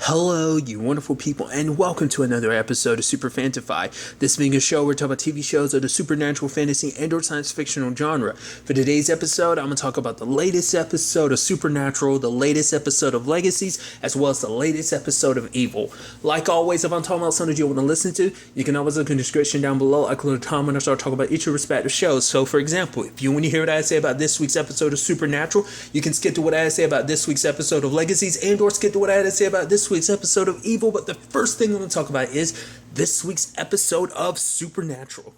Hello, you wonderful people, and welcome to another episode of Super-Fanta-Fi. This being a show where we talk about TV shows of the supernatural, fantasy, and/or science fictional genre. For today's episode, I'm going to talk about the latest episode of Supernatural, the latest episode of Legacies, as well as the latest episode of Evil. Like always, if I'm talking about something you want to listen to, you can always look in the description down below. I include a time when I start talking about each of the respective shows. So, for example, if you want to hear what I say about this week's episode of Supernatural, you can skip to what I had to say about this week's episode of Legacies, and/or skip to what I had to say about this week's episode of Evil. But the first thing I'm going to talk about is this week's episode of Supernatural.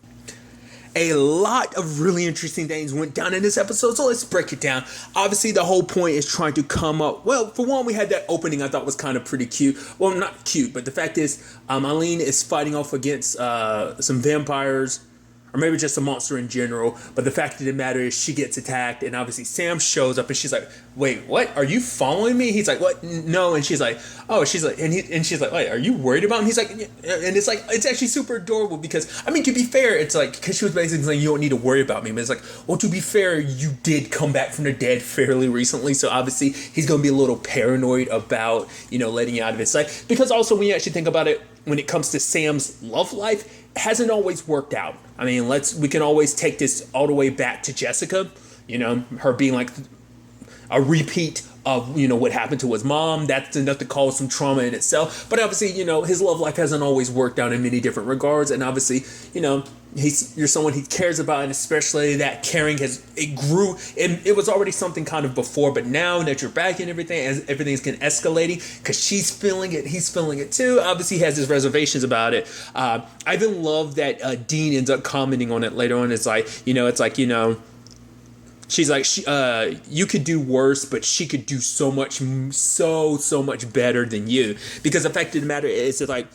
A lot of really interesting things went down in this episode, so let's break it down. Obviously, the whole point is trying to come up. Well, for one, we had that opening I thought was kind of pretty cute. Well, not cute, but the fact is, Eileen is fighting off against some vampires, or maybe just a monster in general. But the fact of the matter is she gets attacked, and obviously Sam shows up, and she's like, wait, what? Are you following me? He's like, what? No. And she's like, oh, she's like, and she's like, wait, are you worried about him? He's like, yeah. And it's like, it's actually super adorable because, I mean, to be fair, it's like, because she was basically saying, you don't need to worry about me. But it's like, well, to be fair, you did come back from the dead fairly recently. So obviously he's going to be a little paranoid about, letting you out of his sight. Because also when you actually think about it, when it comes to Sam's love life, hasn't always worked out. I mean, we can always take this all the way back to Jessica, her being like a repeat of, what happened to his mom. That's enough to cause some trauma in itself. But obviously, his love life hasn't always worked out in many different regards. And obviously, you're someone he cares about, and especially that caring it grew, and it was already something kind of before, but now that you're back and everything, as everything's getting escalating, because she's feeling it, he's feeling it too. Obviously he has his reservations about it. I even love that Dean ends up commenting on it later on. It's like, she's like, you could do worse, but she could do so much better than you. Because the fact of the matter is, it's like,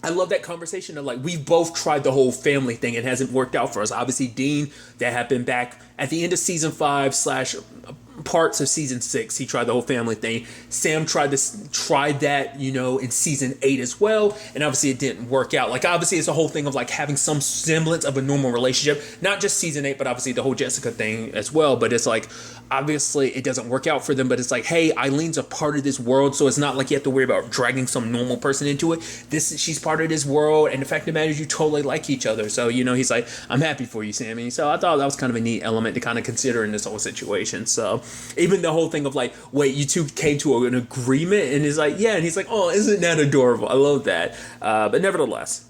I love that conversation of like, we've both tried the whole family thing. It hasn't worked out for us. Obviously, Dean, that happened back at the end of season 5 / parts of season 6. He tried the whole family thing. Sam tried that, in season 8 as well. And obviously it didn't work out. Like, obviously it's a whole thing of like having some semblance of a normal relationship. Not just season 8, but obviously the whole Jessica thing as well. But it's like, obviously it doesn't work out for them. But it's like, hey, Eileen's a part of this world. So it's not like you have to worry about dragging some normal person into it. She's part of this world. And the fact of the matter is you totally like each other. So, he's like, I'm happy for you, Sammy. So I thought that was kind of a neat element to kind of consider in this whole situation. So even the whole thing of like, wait, you two came to an agreement, and it's like, yeah, and he's like, oh, isn't that adorable? I love that. But nevertheless,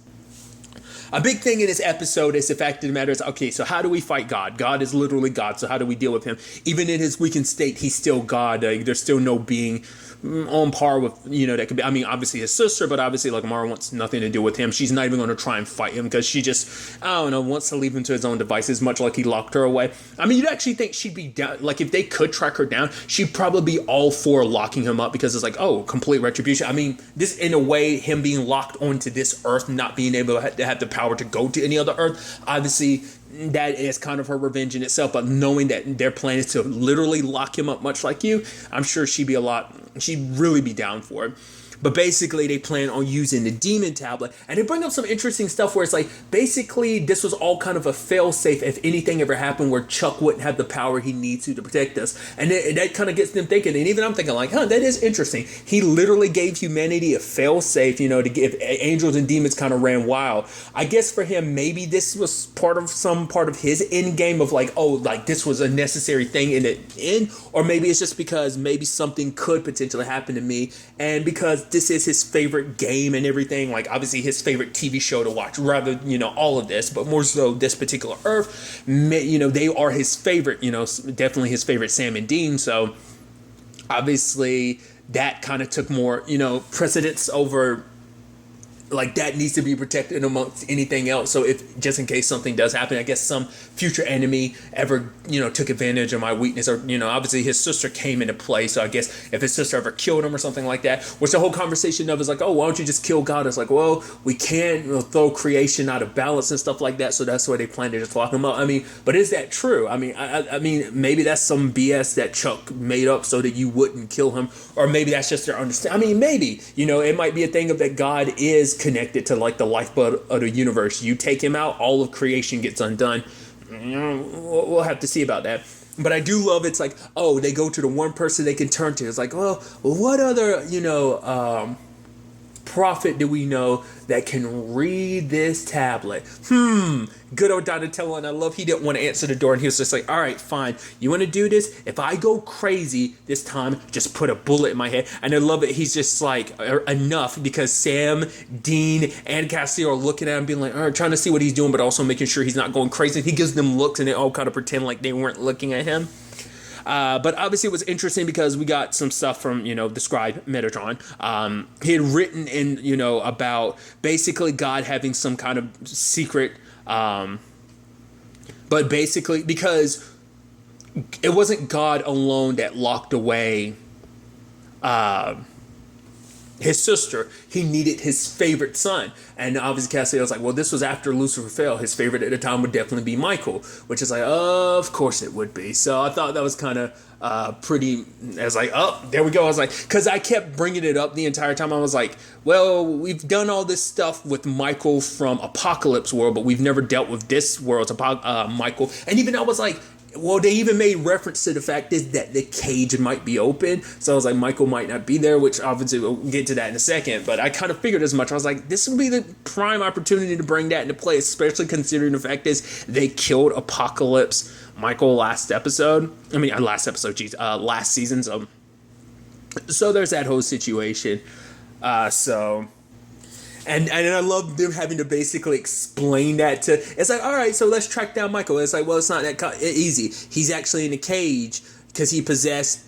a big thing in this episode is the fact of the matter is, okay, so how do we fight God? God is literally God, so how do we deal with him? Even in his weakened state, he's still God. There's still no being on par with, that could be, I mean, obviously his sister, but obviously like Mara wants nothing to do with him. She's not even going to try and fight him because she just, I don't know, wants to leave him to his own devices, much like he locked her away. I mean, you'd actually think she'd be down, like if they could track her down, she'd probably be all for locking him up because it's like, oh, complete retribution. I mean, this in a way, him being locked onto this earth, not being able to have the power to go to any other earth, obviously that is kind of her revenge in itself. But knowing that their plan is to literally lock him up much like you, I'm sure she'd really be down for it. But basically, they plan on using the demon tablet. And they bring up some interesting stuff where it's like, basically, this was all kind of a fail-safe if anything ever happened where Chuck wouldn't have the power he needs to protect us. And that kind of gets them thinking. And even I'm thinking like, that is interesting. He literally gave humanity a fail-safe, to give angels and demons kind of ran wild. I guess for him, maybe this was some part of his end game of like, oh, like this was a necessary thing in the end. Or maybe it's just because maybe something could potentially happen to me. And because this is his favorite game and everything, like obviously his favorite TV show to watch, rather, all of this, but more so this particular Earth, they are his favorite, definitely his favorite Sam and Dean. So obviously that kind of took more, precedence over, like that needs to be protected amongst anything else. So if just in case something does happen, I guess some future enemy ever, took advantage of my weakness, or, obviously his sister came into play. So I guess if his sister ever killed him or something like that, which the whole conversation of is like, oh, why don't you just kill God? It's like, well, we can't throw creation out of balance and stuff like that. So that's why they plan to just lock him up. I mean, but is that true? I mean, I mean, maybe that's some BS that Chuck made up so that you wouldn't kill him, or maybe that's just their understanding. I mean, maybe, it might be a thing of that God is connected to like the lifeblood of the universe. You take him out, all of creation gets undone. We'll have to see about that. But I do love it's like, oh, they go to the one person they can turn to. It's like, well, what other, prophet do we know that can read this tablet? Good old Donatello. And I love he didn't want to answer the door, and he was just like, all right, fine, you want to do this? If I go crazy this time, just put a bullet in my head. And I love it, he's just like, enough, because Sam, Dean, and Castiel are looking at him being like, all right, trying to see what he's doing, but also making sure he's not going crazy. He gives them looks, and they all kind of pretend like they weren't looking at him. But obviously it was interesting because we got some stuff from, the scribe Metatron. He had written in, about basically God having some kind of secret, but basically because it wasn't God alone that locked away his sister. He needed his favorite son. And obviously Cassidy was like, well, this was after Lucifer fell. His favorite at the time would definitely be Michael, which is like, of course it would be. So I thought that was kind of pretty. I was like, oh, there we go. I was like, because I kept bringing it up the entire time. I was like, well, we've done all this stuff with Michael from Apocalypse World, but we've never dealt with this world's Michael. And even I was like, well, they even made reference to the fact that the cage might be open. So I was like, Michael might not be there, which obviously we'll get to that in a second. But I kind of figured as much. I was like, this would be the prime opportunity to bring that into play, especially considering the fact is they killed Apocalypse Michael last season. So there's that whole situation. And I love them having to basically explain that to. It's like, all right, so let's track down Michael. It's like, well, it's not that easy. He's actually in a cage because he possessed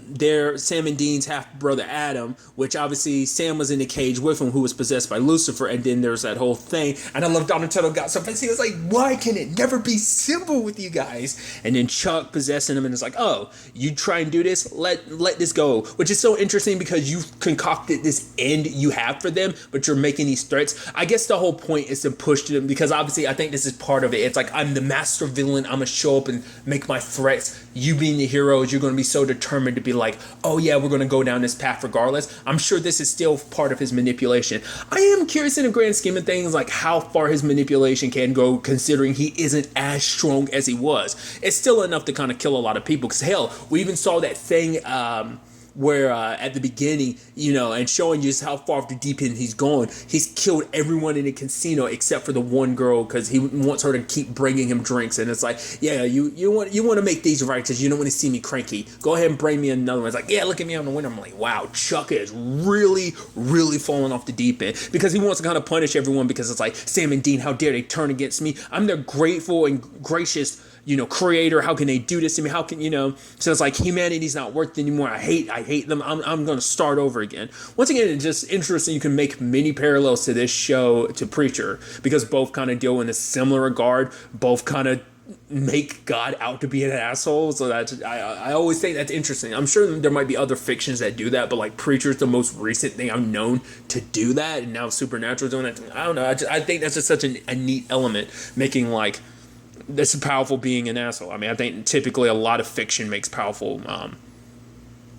their Sam and Dean's half brother Adam, which obviously Sam was in the cage with him, who was possessed by Lucifer, and then there's that whole thing. And I love Donatello got so pissed. He was like, why can it never be simple with you guys? And then Chuck possessing him, and it's like, oh, you try and do this, let this go, which is so interesting because you've concocted this end you have for them, but you're making these threats. I guess the whole point is to push them, because obviously I think this is part of it. It's like, I'm the master villain, I'm gonna show up and make my threats. You being the heroes, you're gonna be so determined to be like, oh yeah, we're going to go down this path regardless. I'm sure this is still part of his manipulation. I am curious in the grand scheme of things, like how far his manipulation can go, considering he isn't as strong as he was. It's still enough to kind of kill a lot of people, because hell, we even saw that thing where at the beginning, and showing you just how far off the deep end he's gone. He's killed everyone in the casino except for the one girl, because he wants her to keep bringing him drinks. And it's like, yeah, you want to make these righteous. You don't want to see me cranky. Go ahead and bring me another one. It's like, yeah, look at me on the winner. I'm like, wow, Chuck is really, really falling off the deep end, because he wants to kind of punish everyone, because it's like, Sam and Dean, how dare they turn against me? I'm their grateful and gracious creator. How can they do this to me? How can, so it's like, humanity's not worth it anymore. I hate them. I'm going to start over again. Once again, it's just interesting. You can make many parallels to this show, to Preacher, because both kind of deal in a similar regard. Both kind of make God out to be an asshole. So that's, I always think that's interesting. I'm sure there might be other fictions that do that, but like Preacher's the most recent thing I've known to do that. And now Supernatural's doing it. I don't know. I think that's just such a neat element, making like, that's a powerful being an asshole. I mean, I think typically a lot of fiction makes powerful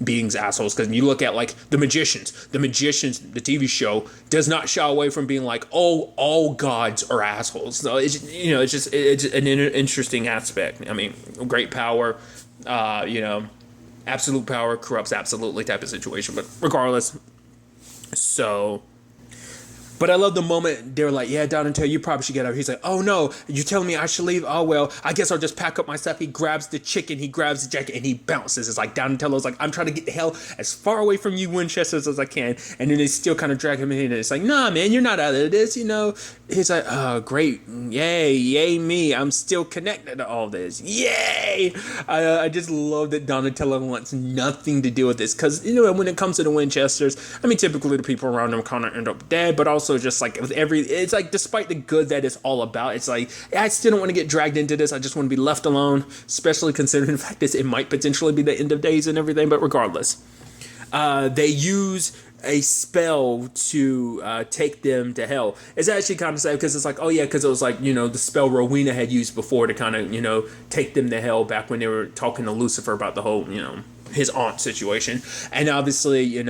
beings assholes, because you look at like the Magicians, the TV show does not shy away from being like, oh, all gods are assholes. So it's an interesting aspect. I mean, great power, absolute power corrupts absolutely type of situation. But regardless, but I love the moment they're like, yeah, Donatello, you probably should get out. He's like, oh no, you're telling me I should leave? Oh well, I guess I'll just pack up my stuff. He grabs the chicken, he grabs the jacket, and he bounces. It's like Donatello's like, I'm trying to get the hell as far away from you Winchesters as I can. And then they still kind of drag him in, and it's like, nah, man, you're not out of this, He's like, oh, great, yay me, I'm still connected to all this, yay! I just love that Donatello wants nothing to do with this, because, when it comes to the Winchesters, I mean, typically the people around them kind of end up dead, but also just like with it's like, despite the good that it's all about, it's like, I still don't want to get dragged into this. I just want to be left alone, especially considering the fact that it might potentially be the end of days and everything. But regardless, they use a spell to take them to hell. It's actually kind of sad, because it's like, oh yeah, because it was like, the spell Rowena had used before to kind of, take them to hell, back when they were talking to Lucifer about the whole, his aunt situation. And obviously,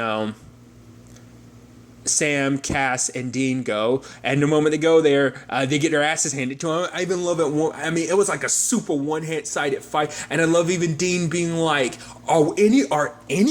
Sam, Cass, and Dean go, and the moment they go there, they get their asses handed to them. I even love it. I mean, it was like a super one-sided fight, and I love even Dean being like, "Are any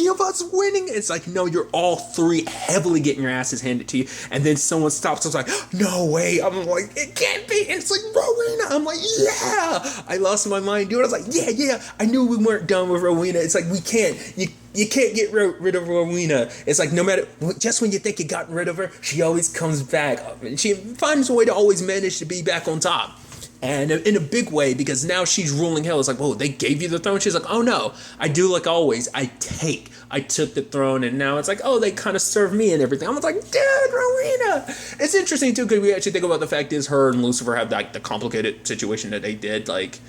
of us winning?" It's like, no, you're all three heavily getting your asses handed to you. And then someone stops. I was like, "No way!" I'm like, "It can't be." And it's like Rowena. I'm like, "Yeah!" I lost my mind, dude. I was like, "Yeah." I knew we weren't done with Rowena. It's like we can't. You can't get rid of Rowena. It's like no matter, just when you think you got rid of her, she always comes back. She finds a way to always manage to be back on top. And in a big way, because now she's ruling hell. It's like, whoa, they gave you the throne? She's like, oh no, I do like always. I took the throne, and now it's like, oh, they kind of serve me and everything. I was like, dude, Rowena. It's interesting too, because we actually think about the fact is her and Lucifer have like the complicated situation that they did. Like,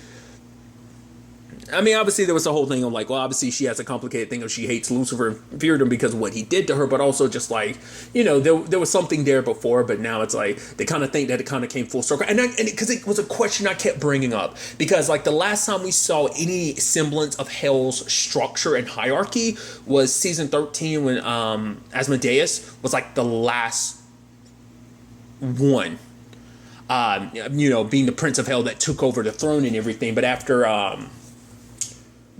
I mean, obviously there was the whole thing of like, well, obviously she has a complicated thing of she hates Lucifer and feared him because of what he did to her, but also just like, you know, there was something there before, but now it's like they kind of think that it kind of came full circle. And because it was a question I kept bringing up, because like the last time we saw any semblance of Hell's structure and hierarchy was season 13 when Asmodeus was like the last one. You know, being the Prince of Hell that took over the throne and everything, but after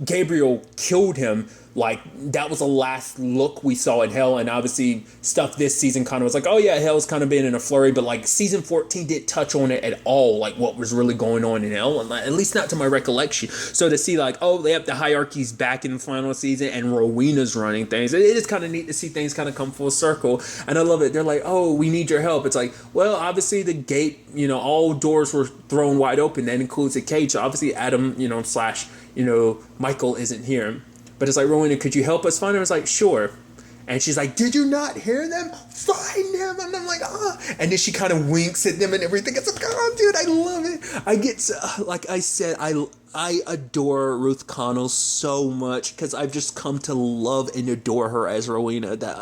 Gabriel killed him, like that was the last look we saw at Hell. And obviously stuff this season kind of was like, oh yeah, Hell's kind of been in a flurry, but like season 14 didn't touch on it at all, like what was really going on in Hell, at least not to my recollection. So to see like, oh, they have the hierarchies back in the final season and Rowena's running things, it is kind of neat to see things kind of come full circle. And I love it. They're like, oh, we need your help. It's like, well, obviously the gate, you know, all doors were thrown wide open. That includes the cage. So obviously Adam, you know, Michael isn't here. But it's like, Rowena, could you help us find him? It's like, sure. And she's like, did you not hear them? Find them. And I'm like, And then she kind of winks at them and everything. It's like, oh, dude, I love it. I get, like I said, I adore Ruth Connell so much because I've just come to love and adore her as Rowena. That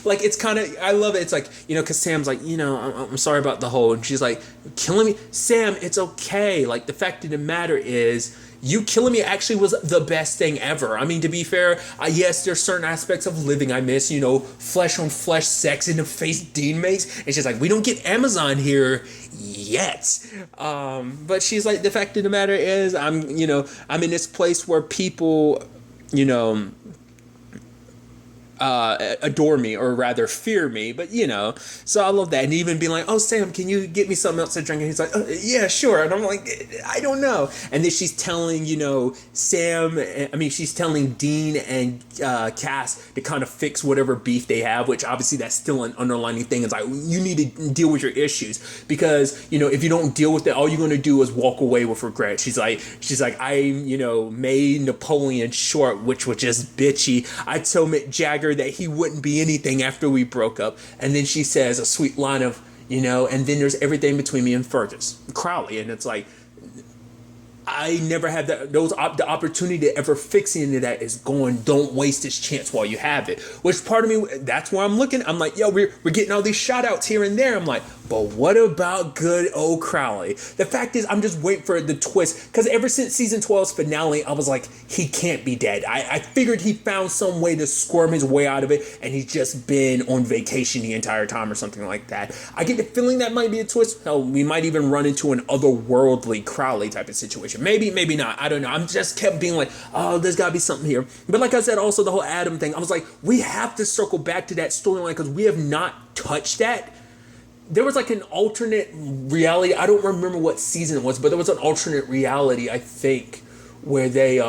like, it's kind of, I love it. It's like, you know, because Sam's like, you know, I'm sorry about the whole, and she's like, killing me. Sam, it's okay. Like, the fact of the matter is, you killing me actually was the best thing ever. I mean, to be fair, yes, there's certain aspects of living I miss, you know, flesh on flesh sex in the face Dean makes. It's just like, we don't get Amazon here yet. But she's like, the fact of the matter is, I'm in this place where people, you know, adore me, or rather fear me, but you know, so I love that. And even being like, oh, Sam, can you get me something else to drink? And he's like, yeah, sure. And I'm like, I don't know. And then she's telling, you know, she's telling Dean and Cass to kind of fix whatever beef they have, which obviously that's still an underlining thing. It's like, you need to deal with your issues, because, you know, if you don't deal with it, all you're going to do is walk away with regret. She's like, I, you know, made Napoleon short, which was just bitchy. I told Mick Jagger that he wouldn't be anything after we broke up. And then she says a sweet line of, you know, and then there's everything between me and Fergus Crowley. And it's like, I never had the opportunity to ever fix any of that. Is going, don't waste this chance while you have it. Which part of me, that's where I'm looking. I'm like, yo, we're getting all these shout outs here and there. I'm like, but what about good old Crowley? The fact is, I'm just waiting for the twist, because ever since season 12's finale, I was like, he can't be dead. I figured he found some way to squirm his way out of it, and he's just been on vacation the entire time or something like that. I get the feeling that might be a twist. Hell, we might even run into an otherworldly Crowley type of situation. Maybe not. I don't know. I'm just kept being like, oh, there's got to be something here. But like I said, also the whole Adam thing, I was like, we have to circle back to that storyline, because we have not touched that. There was like an alternate reality. I don't remember what season it was, but there was an alternate reality, I think, where they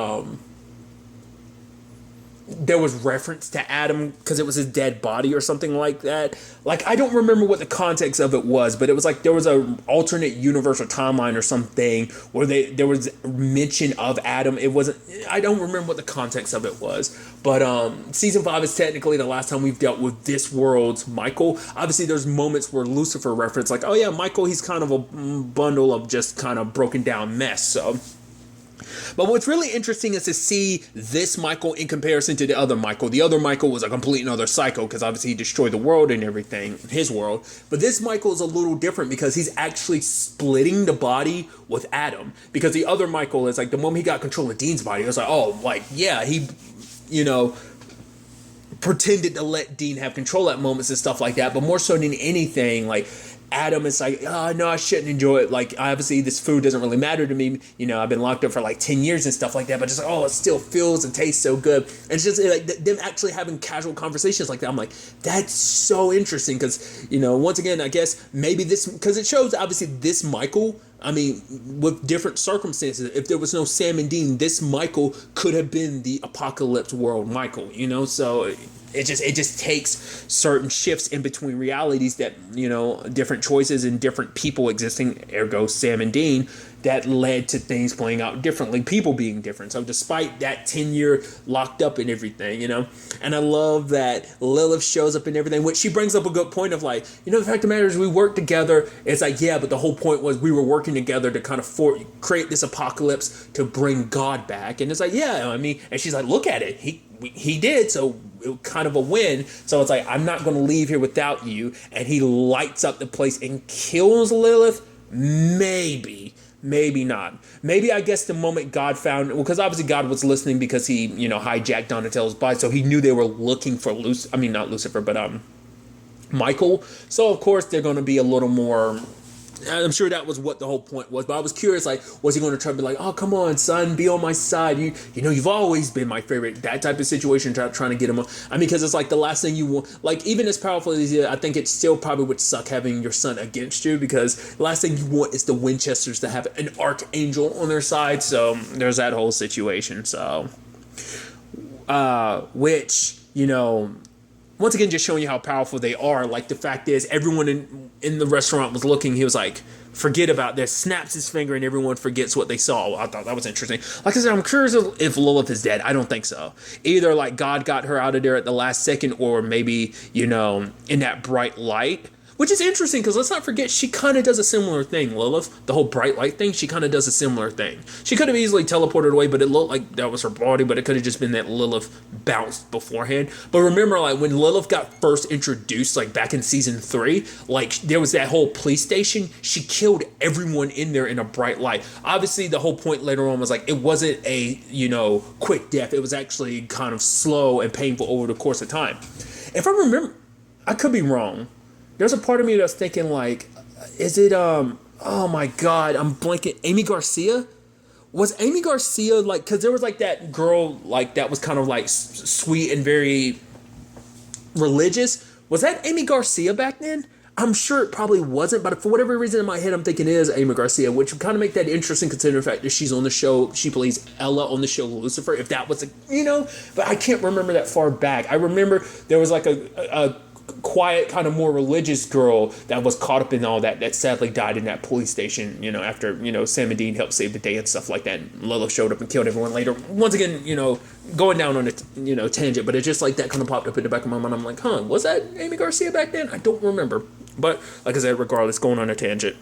there was reference to Adam because it was his dead body or something like that. Like, I don't remember what the context of it was, but it was like there was a alternate universal timeline or something where there was mention of Adam. It wasn't, I don't remember what the context of it was, but season 5 is technically the last time we've dealt with this world's Michael. Obviously there's moments where Lucifer referenced like, oh yeah, Michael, he's kind of a bundle of just kind of broken down mess. So, but what's really interesting is to see this Michael in comparison to the other Michael. The other Michael was a complete another psycho, because obviously he destroyed the world and everything, his world. But this Michael is a little different because he's actually splitting the body with Adam. Because the other Michael is like, the moment he got control of Dean's body, it was like, oh, like, yeah, he, you know, pretended to let Dean have control at moments and stuff like that. But more so than anything, like, Adam is like, oh, no, I shouldn't enjoy it. Like, obviously, this food doesn't really matter to me. You know, I've been locked up for like 10 years and stuff like that. But just like, oh, it still feels and tastes so good. And it's just like them actually having casual conversations like that. I'm like, that's so interesting. Because, you know, once again, I guess maybe this, because it shows obviously this Michael, I mean, with different circumstances. If there was no Sam and Dean, this Michael could have been the apocalypse world Michael, you know? So it just takes certain shifts in between realities that, you know, different choices and different people existing, ergo Sam and Dean, that led to things playing out differently, people being different. So despite that 10-year locked up and everything, you know, and I love that Lilith shows up and everything, which she brings up a good point of like, you know, the fact of the matter is we worked together. It's like, yeah, but the whole point was we were working together to kind of create this apocalypse to bring God back. And it's like, yeah, I mean, and she's like, look at it. He did, so it was kind of a win. So it's like, I'm not going to leave here without you. And he lights up the place and kills Lilith. Maybe not. Maybe, I guess, the moment God found, well, because obviously God was listening because he, you know, hijacked Donatello's body, so he knew they were looking for not Lucifer, but Michael. So of course they're going to be a little more. I'm sure that was what the whole point was, but I was curious, like, was he going to try to be like, oh, come on, son, be on my side. You know, you've always been my favorite. That type of situation, trying to get him on. I mean, because it's like the last thing you want, like, even as powerful as he is, I think it still probably would suck having your son against you, because the last thing you want is the Winchesters to have an archangel on their side. So there's that whole situation. So, which, you know, once again, just showing you how powerful they are. Like, the fact is, everyone in the restaurant was looking. He was like, forget about this. Snaps his finger and everyone forgets what they saw. I thought that was interesting. Like I said, I'm curious if Lilith is dead. I don't think so. Either, like, God got her out of there at the last second, or maybe, you know, in that bright light. Which is interesting, because let's not forget, she kind of does a similar thing, Lilith. The whole bright light thing, she kind of does a similar thing. She could have easily teleported away, but it looked like that was her body, but it could have just been that Lilith bounced beforehand. But remember, like, when Lilith got first introduced, like, back in season 3, like, there was that whole police station. She killed everyone in there in a bright light. Obviously, the whole point later on was, like, it wasn't a, you know, quick death. It was actually kind of slow and painful over the course of time. If I remember, I could be wrong. There's a part of me that's thinking, like, is it, oh my God, I'm blanking. Amy Garcia? Was Amy Garcia, like, because there was, like, that girl, like, that was kind of, like, sweet and very religious. Was that Amy Garcia back then? I'm sure it probably wasn't, but for whatever reason in my head, I'm thinking it is Amy Garcia, which would kind of make that interesting considering the fact that she's on the show. She plays Ella on the show Lucifer, if that was a, you know, but I can't remember that far back. I remember there was, like, a quiet, kind of more religious girl that was caught up in all that sadly died in that police station, you know, after, you know, Sam and Dean helped save the day and stuff like that. And Lilith showed up and killed everyone later. Once again, you know, going down on a, you know, tangent, but it just like that kind of popped up in the back of my mind. I'm like, huh, was that Amy Garcia back then? I don't remember. But like I said, regardless, going on a tangent.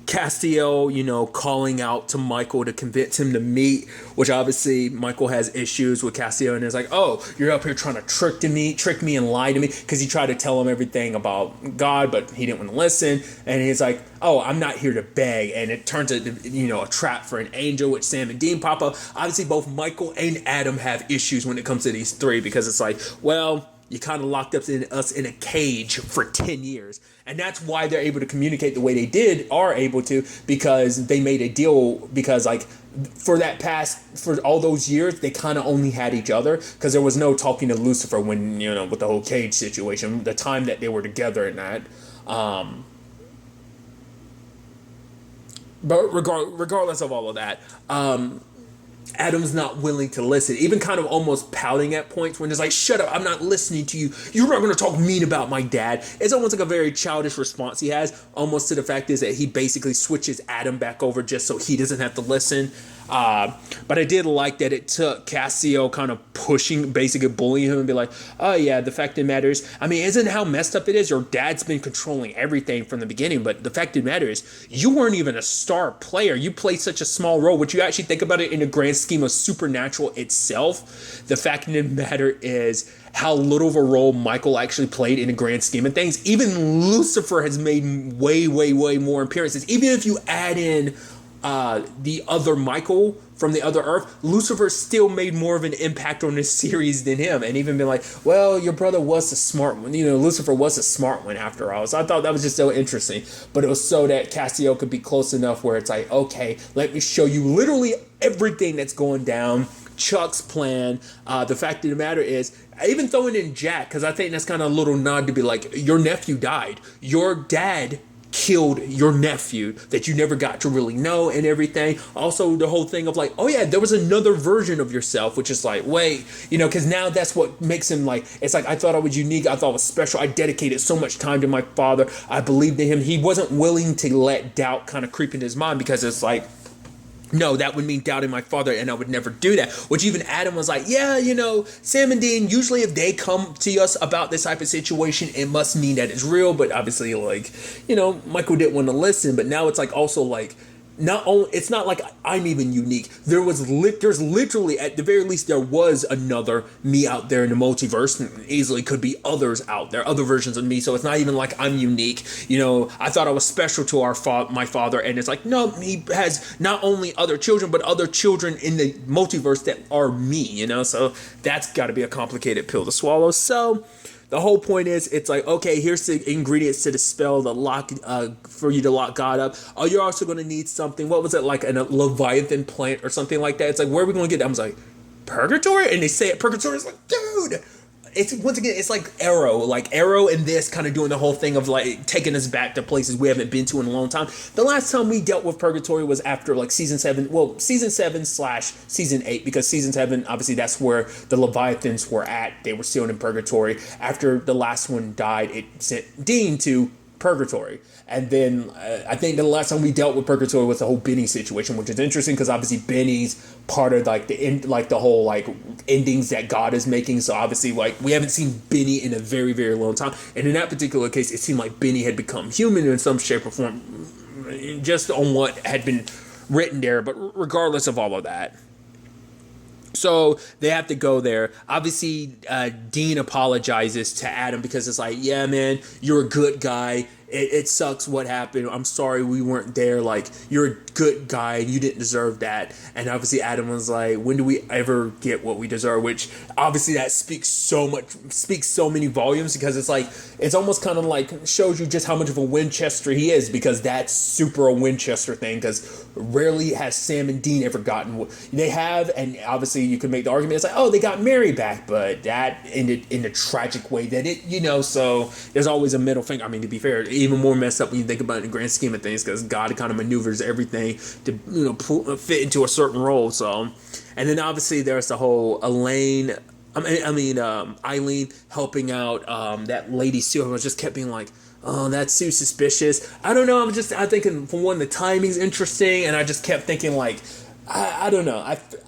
Castiel, you know, calling out to Michael to convince him to meet, which obviously Michael has issues with Castiel, and it's like, oh, you're up here trying to trick me and lie to me, because he tried to tell him everything about God, but he didn't want to listen, and he's like, oh, I'm not here to beg, and it turns into, you know, a trap for an angel, which Sam and Dean pop up. Obviously, both Michael and Adam have issues when it comes to these three, because it's like, well, you kind of locked us in a cage for 10 years. And that's why they're able to communicate the way they are able to, because they made a deal, because like for all those years, they kind of only had each other, because there was no talking to Lucifer when, you know, with the whole cage situation, the time that they were together and that. But regardless of all of that, Adam's not willing to listen, even kind of almost pouting at points when it's like, shut up, I'm not listening to you. You're not going to talk mean about my dad. It's almost like a very childish response he has, almost to the fact is that he basically switches Adam back over just so he doesn't have to listen. But I did like that it took Castiel kind of pushing, basically bullying him and be like, oh yeah, the fact of the matter is, I mean, isn't how messed up it is? Your dad's been controlling everything from the beginning, but the fact of the matter is, you weren't even a star player. You played such a small role, which you actually think about it in the grand scheme of Supernatural itself. The fact of the matter is how little of a role Michael actually played in the grand scheme of things. Even Lucifer has made way, way, way more appearances. Even if you add in the other Michael from the other Earth, Lucifer still made more of an impact on this series than him, and even been like, well, your brother was a smart one. Lucifer was a smart one after all. So I thought that was just so interesting. But it was so that Castiel could be close enough where it's like, okay, let me show you literally everything that's going down. Chuck's plan. The fact of the matter is, I even throwing in Jack, because I think that's kind of a little nod to be like, your nephew died. Your dad killed your nephew that you never got to really know and everything. Also, the whole thing of like, oh yeah, there was another version of yourself, which is like, wait, because now that's what makes him like, it's like, I thought I was unique. I thought I was special. I dedicated so much time to my father. I believed in him. He wasn't willing to let doubt kind of creep in his mind, because it's like, no, that would mean doubting my father, and I would never do that. Which even Adam was like, yeah, Sam and Dean, usually if they come to us about this type of situation, it must mean that it's real. But obviously, like, Michael didn't want to listen. But now it's like also like, not only, it's not like I'm even unique. There's literally, at the very least, there was another me out there in the multiverse, and easily could be others out there, other versions of me. So it's not even like I'm unique. I thought I was special to my father, and it's like, no, he has not only other children, but other children in the multiverse that are me. So that's got to be a complicated pill to swallow. So the whole point is, it's like, okay, here's the ingredients to the spell, the lock, for you to lock God up. Oh, you're also going to need something. What was it, like a Leviathan plant or something like that? It's like, where are we going to get that? I was like, purgatory? And they say it, purgatory. It's like, dude. It's, once again, it's like Arrow and this kind of doing the whole thing of like taking us back to places we haven't been to in a long time. The last time we dealt with purgatory was after like season 7 / season 8, because season 7, obviously that's where the Leviathans were at. They were still in purgatory. After the last one died, it sent Dean to purgatory. And then I think the last time we dealt with purgatory was the whole Benny situation, which is interesting because obviously Benny's part of like the whole like endings that God is making. So obviously like we haven't seen Benny in a very, very long time. And in that particular case, it seemed like Benny had become human in some shape or form, just on what had been written there. But regardless of all of that, so they have to go there. Obviously, Dean apologizes to Adam because it's like, yeah, man, you're a good guy. It sucks what happened. I'm sorry we weren't there. Like, you're a good guy and you didn't deserve that. And obviously Adam was like, when do we ever get what we deserve? Which obviously that speaks so many volumes, because it's like, it's almost kind of like shows you just how much of a Winchester he is, because that's super a Winchester thing, because rarely has Sam and Dean ever gotten what they have. And obviously you could make the argument, it's like, oh, they got Mary back, but that ended in a tragic way that it, so there's always a middle finger. I mean, to be fair, even more messed up when you think about it in the grand scheme of things, because God kind of maneuvers everything to fit into a certain role. So, and then obviously there's the whole Eileen helping out that lady Sue. I was just kept being like, oh, that's too suspicious. I don't know. I'm thinking, for one, the timing's interesting, and I just kept thinking like, I don't know.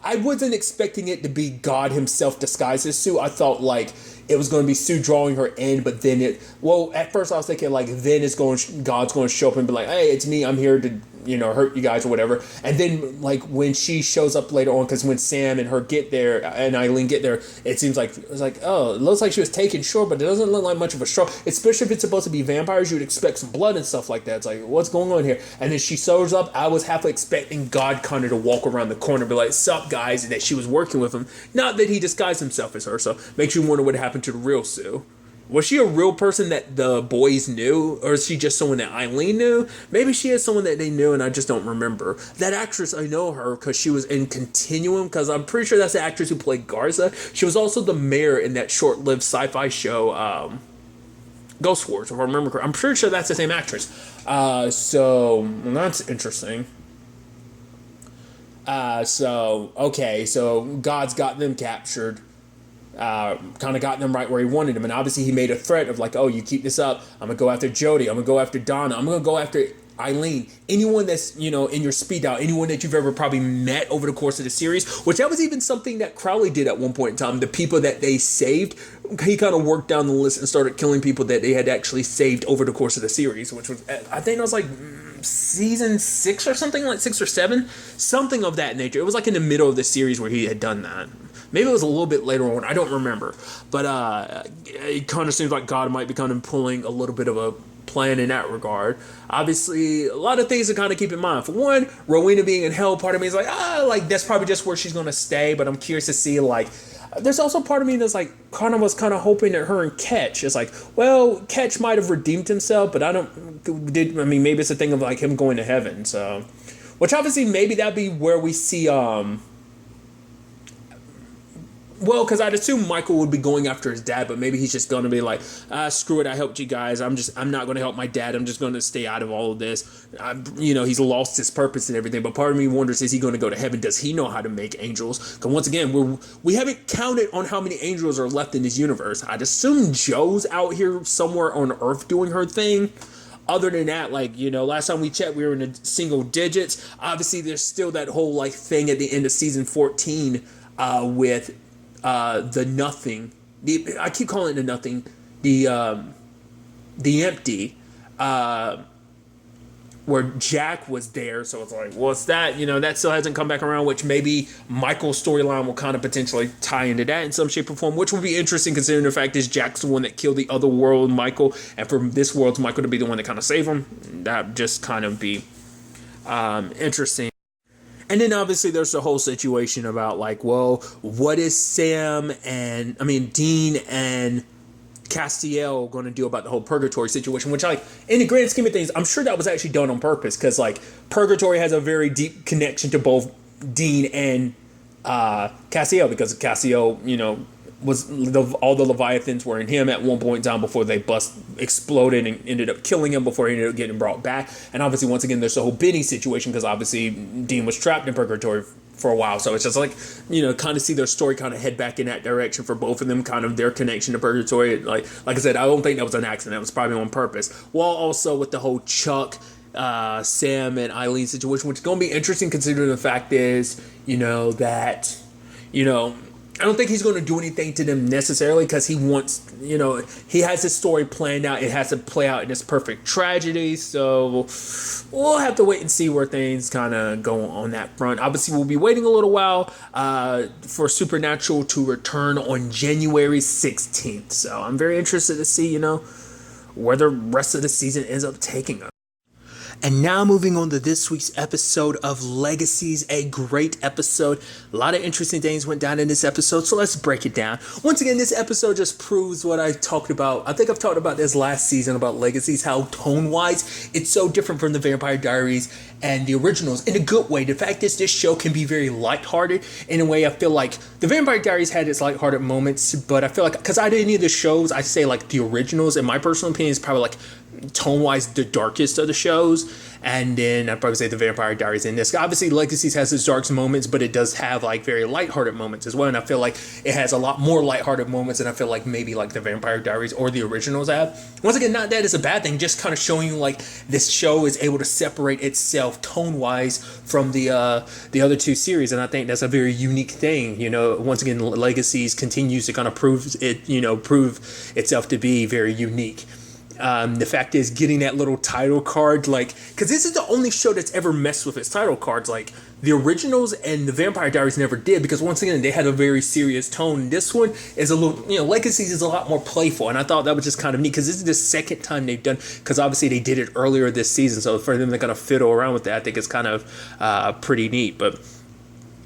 I wasn't expecting it to be God himself disguised as Sue. I thought like it was going to be Sue drawing her in, but then at first I was thinking like, then God's going to show up and be like, hey, it's me. I'm here to, hurt you guys or whatever. And then like when she shows up later on, because when Sam and her get there and Eileen get there, it seems like, it's like, oh, it looks like she was taken short, but it doesn't look like much of a stroke. Especially if it's supposed to be vampires, you would expect some blood and stuff like that. It's like, what's going on here? And then she shows up. I was halfway expecting God kind of to walk around the corner and be like, sup guys, and that she was working with him. Not that he disguised himself as her. So makes you wonder what happened to the real Sue. Was she a real person that the boys knew, or is she just someone that Eileen knew? Maybe she is someone that they knew and I just don't remember. That actress, I know her because she was in Continuum, because I'm pretty sure that's the actress who played Garza. She was also the mayor in that short-lived sci-fi show, Ghost Wars, if I remember correctly. I'm pretty sure that's the same actress. So that's interesting. So God's got them captured. Kind of got them right where he wanted them. And obviously he made a threat of like, oh, you keep this up, I'm going to go after Jody, I'm going to go after Donna, I'm going to go after Eileen, anyone that's, in your speed dial, anyone that you've ever probably met over the course of the series, which that was even something that Crowley did at one point in time. The people that they saved, he kind of worked down the list and started killing people that they had actually saved over the course of the series, which was, I think it was like season 6 or something, like 6 or 7, something of that nature. It was like in the middle of the series where he had done that. Maybe it was a little bit later on. I don't remember. But it kind of seems like God might be kind of pulling a little bit of a plan in that regard. Obviously, a lot of things to kind of keep in mind. For one, Rowena being in hell, part of me is like, like that's probably just where she's gonna stay. But I'm curious to see, like, there's also part of me that's like, kind of was kind of hoping that her and Ketch is like, well, Ketch might have redeemed himself, but I mean, maybe it's a thing of like him going to heaven. So, which obviously maybe that'd be where we see well, because I'd assume Michael would be going after his dad, but maybe he's just going to be like, screw it, I helped you guys. I'm not going to help my dad. I'm just going to stay out of all of this. He's lost his purpose and everything. But part of me wonders, is he going to go to heaven? Does he know how to make angels? Because once again, we haven't counted on how many angels are left in this universe. I'd assume Joe's out here somewhere on Earth doing her thing. Other than that, like, last time we checked, we were in the single digits. Obviously, there's still that whole, like, thing at the end of season 14 with the nothing. I keep calling it the nothing. The empty. Where Jack was there, so it's like, well, it's that, that still hasn't come back around, which maybe Michael's storyline will kind of potentially tie into that in some shape or form, which will be interesting considering the fact is Jack's the one that killed the other world, Michael, and for this world's Michael to be the one that kind of saved him. That just kind of be interesting. And then obviously there's the whole situation about like, well, what is Dean and Castiel going to do about the whole purgatory situation, which, like, in the grand scheme of things, I'm sure that was actually done on purpose, because like purgatory has a very deep connection to both Dean and Castiel, because Castiel, was all the Leviathans were in him at one point in time before they exploded and ended up killing him before he ended up getting brought back. And obviously, once again, there's the whole Benny situation, because obviously Dean was trapped in purgatory for a while. So it's just like, kind of see their story kind of head back in that direction for both of them, kind of their connection to purgatory. Like I said, I don't think that was an accident. That was probably on purpose. While also with the whole Chuck, Sam and Eileen situation, which is going to be interesting considering the fact is, that, I don't think he's going to do anything to them necessarily, because he wants, he has his story planned out. It has to play out in this perfect tragedy. So we'll have to wait and see where things kind of go on that front. Obviously, we'll be waiting a little while for Supernatural to return on January 16th. So I'm very interested to see, where the rest of the season ends up taking us. And now moving on to this week's episode of Legacies, a great episode. A lot of interesting things went down in this episode, so let's break it down. Once again, this episode just proves what I talked about. I think I've talked about this last season about Legacies, how tone-wise it's so different from the Vampire Diaries and the originals in a good way. The fact is, this show can be very lighthearted. In a way, I feel like the Vampire Diaries had its lighthearted moments, but I feel like, because I did any of the shows, I say like the originals, in my personal opinion, is probably like tone-wise the darkest of the shows. And then I'd probably say the Vampire Diaries in this. Obviously, Legacies has its dark moments, but it does have like very lighthearted moments as well. And I feel like it has a lot more lighthearted moments than I feel like maybe like the Vampire Diaries or the originals have. Once again, not that it's a bad thing, just kind of showing you like this show is able to separate itself tone-wise from the other two series. And I think that's a very unique thing. Once again, Legacies continues to kind of prove itself to be very unique. The fact is, getting that little title card, like, because this is the only show that's ever messed with its title cards. Like, the originals and the Vampire Diaries never did, because once again, they had a very serious tone. This one is a little, Legacies is a lot more playful, and I thought that was just kind of neat, because this is the second time they've done, because obviously they did it earlier this season, so for them to kind of fiddle around with that, I think it's kind of pretty neat. But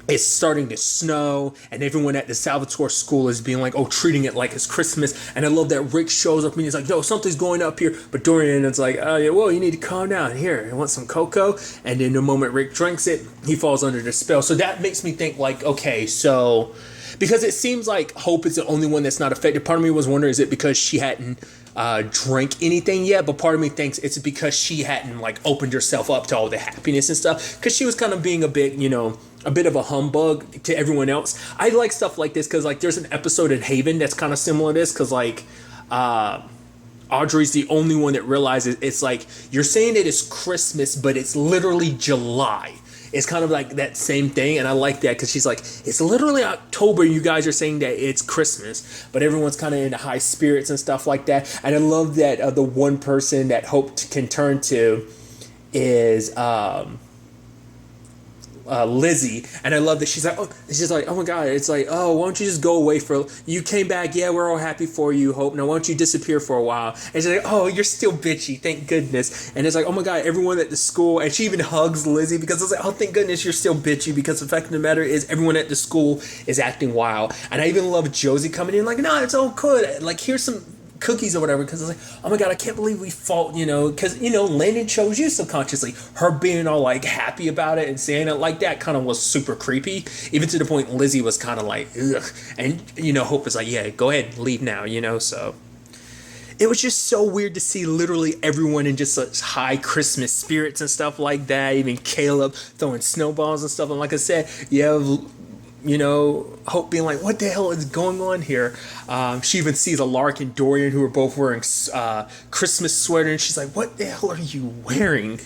it's starting to snow, and everyone at the Salvatore school is being like, treating it like it's Christmas. And I love that Rick shows up and he's like, no, something's going up here. But Dorian is like, yeah, well, you need to calm down. Here, you want some cocoa? And then the moment Rick drinks it, he falls under the spell. So that makes me think like, okay, so because it seems like Hope is the only one that's not affected. Part of me was wondering, is it because she hadn't drank anything yet? But part of me thinks it's because she hadn't like opened herself up to all the happiness and stuff, because she was kind of being a bit, a bit of a humbug to everyone else. I like stuff like this because like there's an episode in Haven that's kind of similar to this, because like Audrey's the only one that realizes it's like, you're saying that it's Christmas, but it's literally July. It's kind of like that same thing, and I like that because she's like, it's literally October, you guys are saying that it's Christmas, but everyone's kind of in high spirits and stuff like that. And I love that the one person that Hope can turn to is Lizzie, and I love that she's like, oh my god, it's like, oh, why don't you just go away for, you came back, yeah, we're all happy for you, Hope, now why don't you disappear for a while? And she's like, oh, you're still bitchy, thank goodness. And it's like, oh my god, everyone at the school, and she even hugs Lizzie because it's like, oh, thank goodness you're still bitchy, because the fact of the matter is everyone at the school is acting wild. And I even love Josie coming in like, no, it's all good, like, here's some cookies or whatever, because it's like, oh my god, I can't believe we fought, because Landon chose you subconsciously. Her being all like happy about it and saying it like that kind of was super creepy, even to the point Lizzie was kind of like, ugh. And Hope was like, yeah, go ahead, leave now, so it was just so weird to see literally everyone in just such high Christmas spirits and stuff like that. Even Caleb throwing snowballs and stuff. And like I said, Hope being like, what the hell is going on here? She even sees a Lark and Dorian, who are both wearing Christmas sweaters, and she's like, what the hell are you wearing?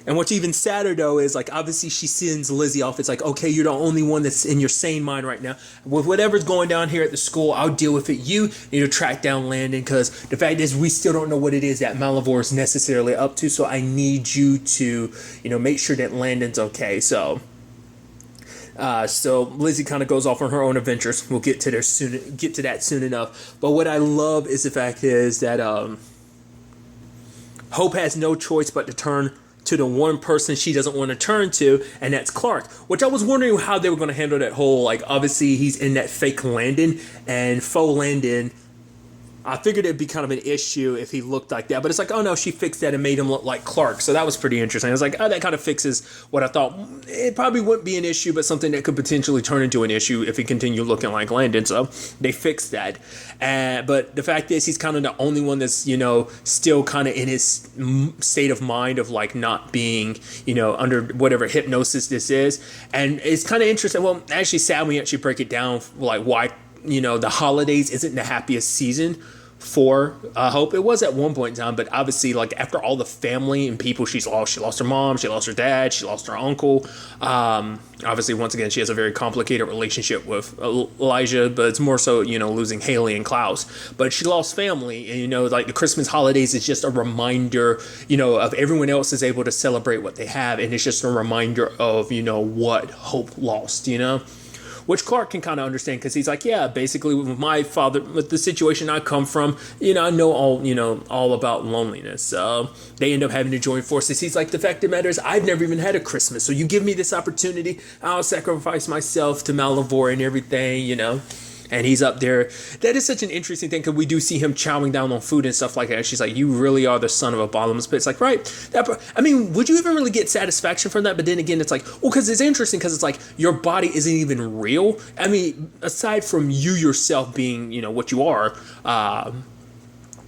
And what's even sadder, though, is like, obviously she sends Lizzie off. It's like, okay, you're the only one that's in your sane mind right now. With whatever's going down here at the school, I'll deal with it. You need to track down Landon, because the fact is we still don't know what it is that Malivore is necessarily up to. So I need you to, make sure that Landon's okay. So Lizzie kind of goes off on her own adventures. We'll get to that soon enough. But what I love is the fact is that Hope has no choice but to turn to the one person she doesn't want to turn to, and that's Clark. Which I was wondering how they were going to handle that whole, like, obviously he's in that fake Landon and faux Landon. I figured it'd be kind of an issue if he looked like that, but it's like, oh no, she fixed that and made him look like Clark. So that was pretty interesting. I was like, oh, that kind of fixes what I thought. It probably wouldn't be an issue, but something that could potentially turn into an issue if he continued looking like Landon. So they fixed that. But the fact is, he's kind of the only one that's, still kind of in his state of mind of like not being, under whatever hypnosis this is. And it's kind of interesting. Well, actually, sad when you actually break it down, like why, the holidays isn't the happiest season for Hope. It was at one point in time, but obviously, like, after all the family and people she's lost, she lost her mom, she lost her dad, she lost her uncle. Obviously, once again, she has a very complicated relationship with Elijah, but it's more so, losing Haley and Klaus. But she lost family, and, like, the Christmas holidays is just a reminder, of everyone else is able to celebrate what they have, and it's just a reminder of, what Hope lost, Which Clark can kind of understand, because he's like, yeah, basically with my father, with the situation I come from, I know all about loneliness. They end up having to join forces. He's like, the fact of the matter is, I've never even had a Christmas. So you give me this opportunity, I'll sacrifice myself to Malivore and everything, And he's up there. That is such an interesting thing, because we do see him chowing down on food and stuff like that. She's like, you really are the son of a bottomless pit. It's like, right. Would you even really get satisfaction from that? But then again, it's like, well, because it's interesting, because it's like your body isn't even real. Aside from you yourself being, what you are,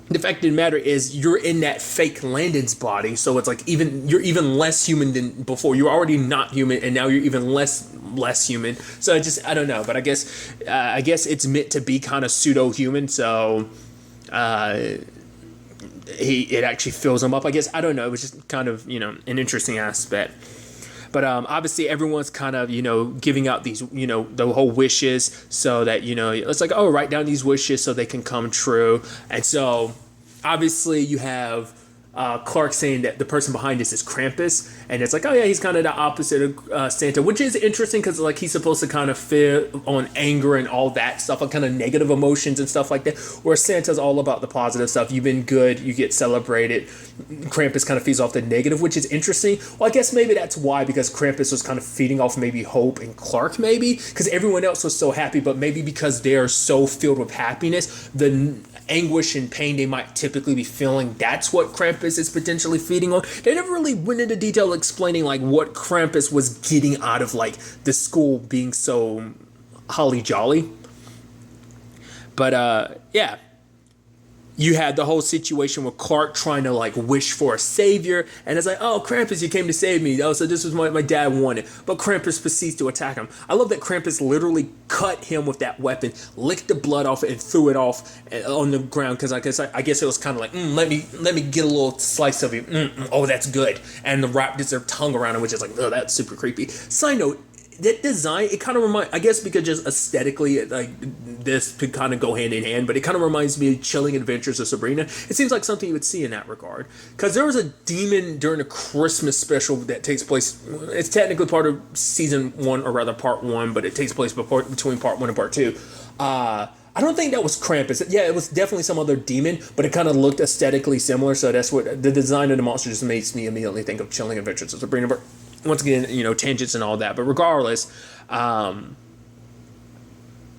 the fact of the matter is you're in that fake Landon's body, so it's like you're even less human than before. You're already not human, and now you're even less human. So I don't know, but I guess it's meant to be kind of pseudo human. So it actually fills him up. I guess I don't know. It was just kind of an interesting aspect. But obviously everyone's kind of, giving out these, the whole wishes, so that, it's like, oh, write down these wishes so they can come true. And so obviously you have Clark saying that the person behind this is Krampus, and it's like, oh yeah, he's kind of the opposite of Santa, which is interesting, because like he's supposed to kind of fit on anger and all that stuff, like kind of negative emotions and stuff like that, where Santa's all about the positive stuff. You've been good, you get celebrated. Krampus kind of feeds off the negative, which is interesting. Well, I guess maybe that's why, because Krampus was kind of feeding off maybe Hope and Clark, maybe because everyone else was so happy, but maybe because they're so filled with happiness, the anguish and pain they might typically be feeling, that's what Krampus is potentially feeding on. They never really went into detail explaining like what Krampus was getting out of like the school being so holly jolly. But yeah, you had the whole situation with Clark trying to like wish for a savior, and it's like, oh, Krampus, you came to save me. Oh, so this was what my dad wanted. But Krampus proceeds to attack him. I love that Krampus literally cut him with that weapon, licked the blood off it, and threw it off on the ground, because I guess it was kind of like, let me get a little slice of you. Oh, that's good. And the wrapped their tongue around him, which is like, oh, that's super creepy. Side note, that design, it kind of reminds, I guess because just aesthetically, like this could kind of go hand in hand, but it kind of reminds me of Chilling Adventures of Sabrina. It seems like something you would see in that regard, because there was a demon during a Christmas special that takes place. It's technically part of season 1, or rather part 1, but it takes place between part 1 and part 2. I don't think that was Krampus. Yeah, it was definitely some other demon, but it kind of looked aesthetically similar. So that's what the design of the monster just makes me immediately think of Chilling Adventures of Sabrina. But once again, tangents and all that. But regardless,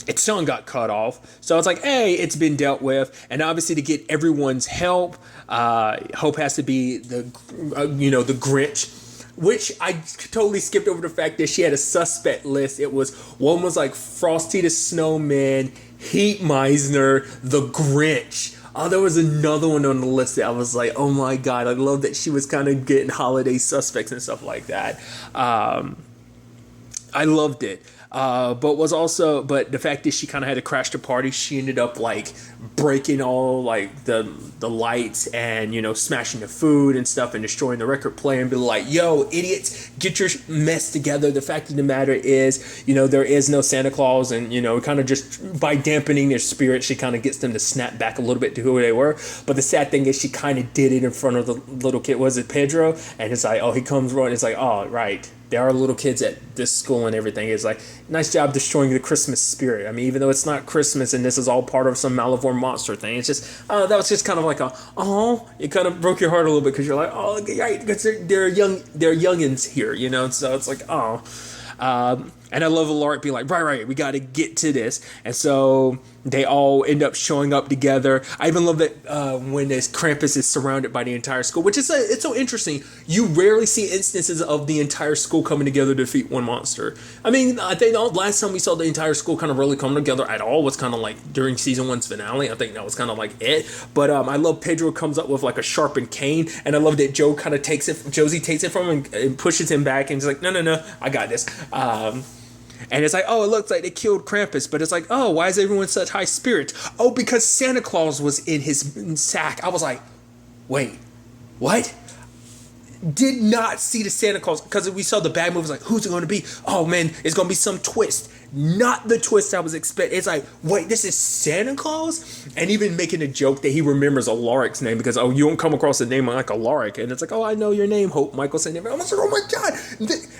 its tongue got cut off. So it's like, hey, it's been dealt with. And obviously, to get everyone's help, Hope has to be the Grinch. Which I totally skipped over the fact that she had a suspect list. One was like Frosty the Snowman, Heat Meisner, the Grinch. Oh, there was another one on the list that I was like, oh my God, I love that she was kind of getting holiday suspects and stuff like that. I loved it. But the fact that she kind of had to crash the party, she ended up like breaking all like the lights and smashing the food and stuff and destroying the record player and be like, yo, idiots, get your mess together. The fact of the matter is, there is no Santa Claus, and kind of just by dampening their spirit, she kind of gets them to snap back a little bit to who they were. But the sad thing is, she kind of did it in front of the little kid. Was it Pedro? And it's like, oh, he comes running. It's like, oh, right. There are little kids at this school and everything. It's like, nice job destroying the Christmas spirit. I mean, even though it's not Christmas and this is all part of some Malivore monster thing, it's just, that was just kind of like it kind of broke your heart a little bit, because you're like, oh, right, because they're youngins here, so it's like, oh. And I love Alaric being like, right, we got to get to this. And so they all end up showing up together. I even love that when this Krampus is surrounded by the entire school, which is it's so interesting. You rarely see instances of the entire school coming together to defeat one monster. I mean, I think the last time we saw the entire school kind of really come together at all was kind of like during season 1's finale. I think that was kind of like it. But I love Pedro comes up with like a sharpened cane, and I love that Josie takes it from him and pushes him back, and he's like, no, I got this. And it's like, oh, it looks like they killed Krampus. But it's like, oh, why is everyone such high spirits? Oh, because Santa Claus was in his sack. I was like, wait, what? Did not see the Santa Claus, because we saw the bad movies like, who's it going to be? Oh, man, it's going to be some twist. Not the twist I was expecting. It's like, wait, this is Santa Claus? And even making a joke that he remembers Alaric's name, because, oh, you don't come across a name like Alaric. And it's like, oh, I know your name, Hope Michael St. I was like, oh my God.